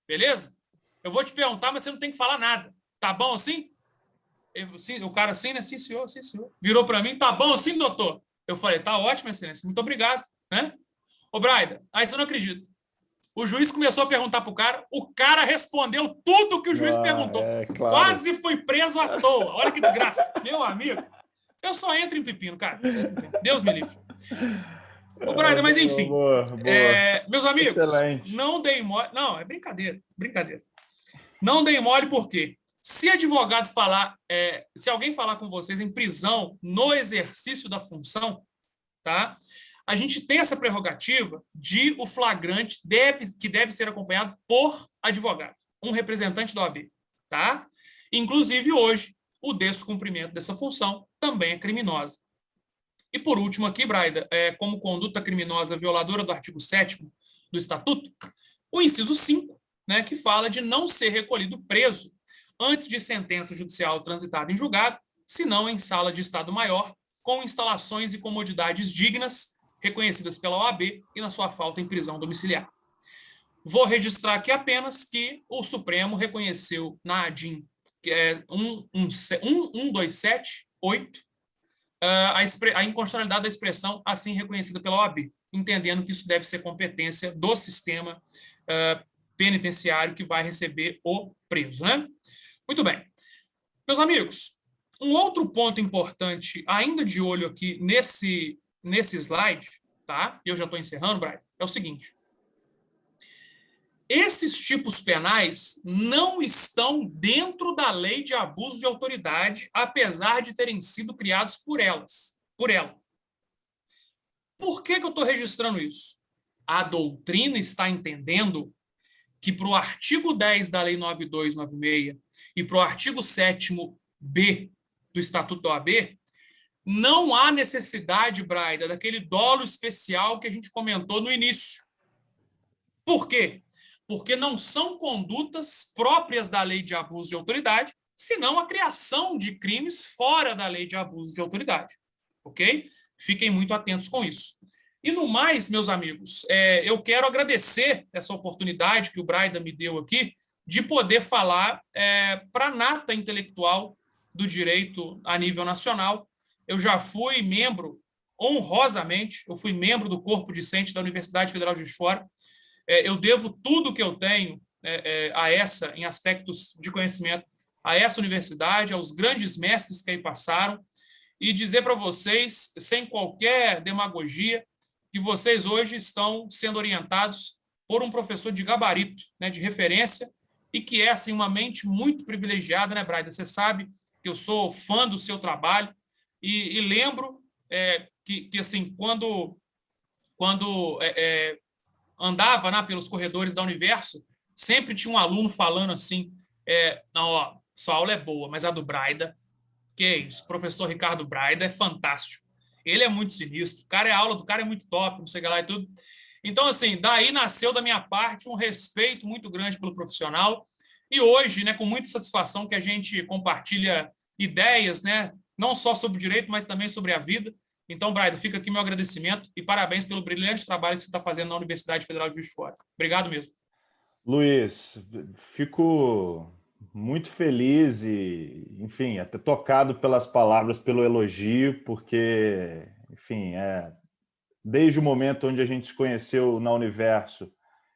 Beleza? Eu vou te perguntar, mas você não tem que falar nada. Tá bom assim? Sim, o cara assim, né? Sim, senhor, sim, senhor. Virou para mim, tá bom assim, doutor? Eu falei, tá ótimo, excelência, muito obrigado, né? Ô, Braida, aí você não acredita. O juiz começou a perguntar pro cara, o cara respondeu tudo que o juiz perguntou. Claro. Quase fui preso à toa. Olha que desgraça. Meu amigo, eu só entro em pepino, cara. Deus me livre. Ô, Braida, mas enfim. Boa. Meus amigos, Excelente. não deem mole. Não, é brincadeira, brincadeira. Não deem mole por quê? Se advogado falar, se alguém falar com vocês em prisão no exercício da função, tá? A gente tem essa prerrogativa de o flagrante que deve ser acompanhado por advogado, um representante da OAB, tá? Inclusive hoje, o descumprimento dessa função também é criminosa. E por último aqui, Braida, como conduta criminosa violadora do artigo 7º do Estatuto, o inciso 5, né, que fala de não ser recolhido preso antes de sentença judicial transitada em julgado, senão em sala de Estado Maior, com instalações e comodidades dignas, reconhecidas pela OAB e, na sua falta, em prisão domiciliar. Vou registrar aqui apenas que o Supremo reconheceu na ADIM 1278 a inconstitucionalidade da expressão assim reconhecida pela OAB, entendendo que isso deve ser competência do sistema penitenciário que vai receber o preso, né? Muito bem. Meus amigos, um outro ponto importante, ainda de olho aqui nesse slide, tá? Eu já estou encerrando, Brian, é o seguinte. Esses tipos penais não estão dentro da lei de abuso de autoridade, apesar de terem sido criados por ela. Por que eu estou registrando isso? A doutrina está entendendo que para o artigo 10 da Lei 9296 e para o artigo 7º-B do Estatuto da OAB, não há necessidade, Braida, daquele dolo especial que a gente comentou no início. Por quê? Porque não são condutas próprias da lei de abuso de autoridade, senão a criação de crimes fora da lei de abuso de autoridade. Ok? Fiquem muito atentos com isso. E no mais, meus amigos, eu quero agradecer essa oportunidade que o Braida me deu aqui de poder falar para a nata intelectual do direito a nível nacional. Eu já fui membro, honrosamente, eu fui membro do corpo discente da Universidade Federal de Juiz de Fora. Eu devo tudo que eu tenho a essa, em aspectos de conhecimento, a essa universidade, aos grandes mestres que aí passaram, e dizer para vocês, sem qualquer demagogia, que vocês hoje estão sendo orientados por um professor de gabarito, né, de referência, e que é assim, uma mente muito privilegiada, né, Braida? Você sabe que eu sou fã do seu trabalho, e lembro que assim, quando andava, né, pelos corredores da Universo, sempre tinha um aluno falando assim, não, ó, sua aula é boa, mas a do Braida, que isso, o professor Ricardo Braida é fantástico. Ele é muito sinistro, a aula do cara é muito top, não sei o que lá e tudo. Então, assim, daí nasceu da minha parte um respeito muito grande pelo profissional. E hoje, né, com muita satisfação que a gente compartilha ideias, né, não só sobre o direito, mas também sobre a vida. Então, Braida, fica aqui meu agradecimento e parabéns pelo brilhante trabalho que você está fazendo na Universidade Federal de Juiz de Fora. Obrigado mesmo. Luiz, fico muito feliz e, enfim, até tocado pelas palavras, pelo elogio, porque, enfim, desde o momento onde a gente se conheceu na Universo,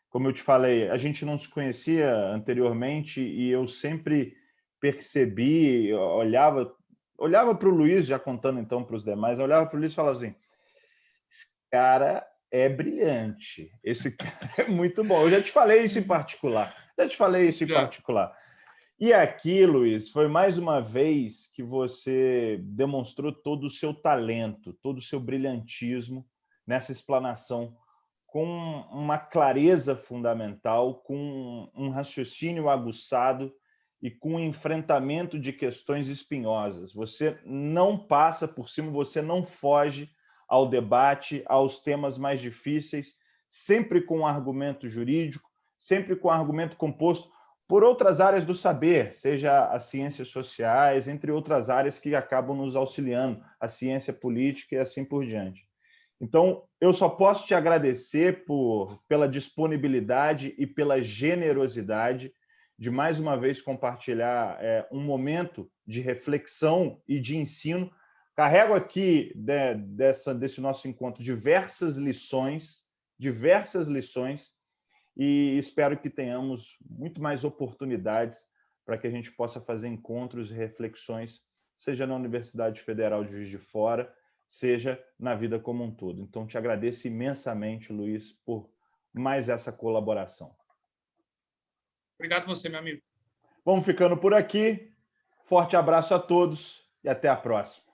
como eu te falei, a gente não se conhecia anteriormente e eu sempre percebi, olhava para o Luiz, já contando então para os demais, olhava para o Luiz e falava assim, cara é brilhante. Esse cara é muito bom. Eu já te falei isso em particular. Já. E aqui, Luiz, foi mais uma vez que você demonstrou todo o seu talento, todo o seu brilhantismo nessa explanação, com uma clareza fundamental, com um raciocínio aguçado e com um enfrentamento de questões espinhosas. Você não passa por cima, você não foge ao debate, aos temas mais difíceis, sempre com um argumento jurídico, sempre com um argumento composto por outras áreas do saber, seja as ciências sociais, entre outras áreas que acabam nos auxiliando, a ciência política e assim por diante. Então, eu só posso te agradecer pela disponibilidade e pela generosidade de, mais uma vez, compartilhar um momento de reflexão e de ensino. Carrego aqui desse nosso encontro diversas lições, e espero que tenhamos muito mais oportunidades para que a gente possa fazer encontros e reflexões, seja na Universidade Federal de Juiz de Fora, seja na vida como um todo. Então, te agradeço imensamente, Luiz, por mais essa colaboração. Obrigado você, meu amigo. Vamos ficando por aqui. Forte abraço a todos e até a próxima.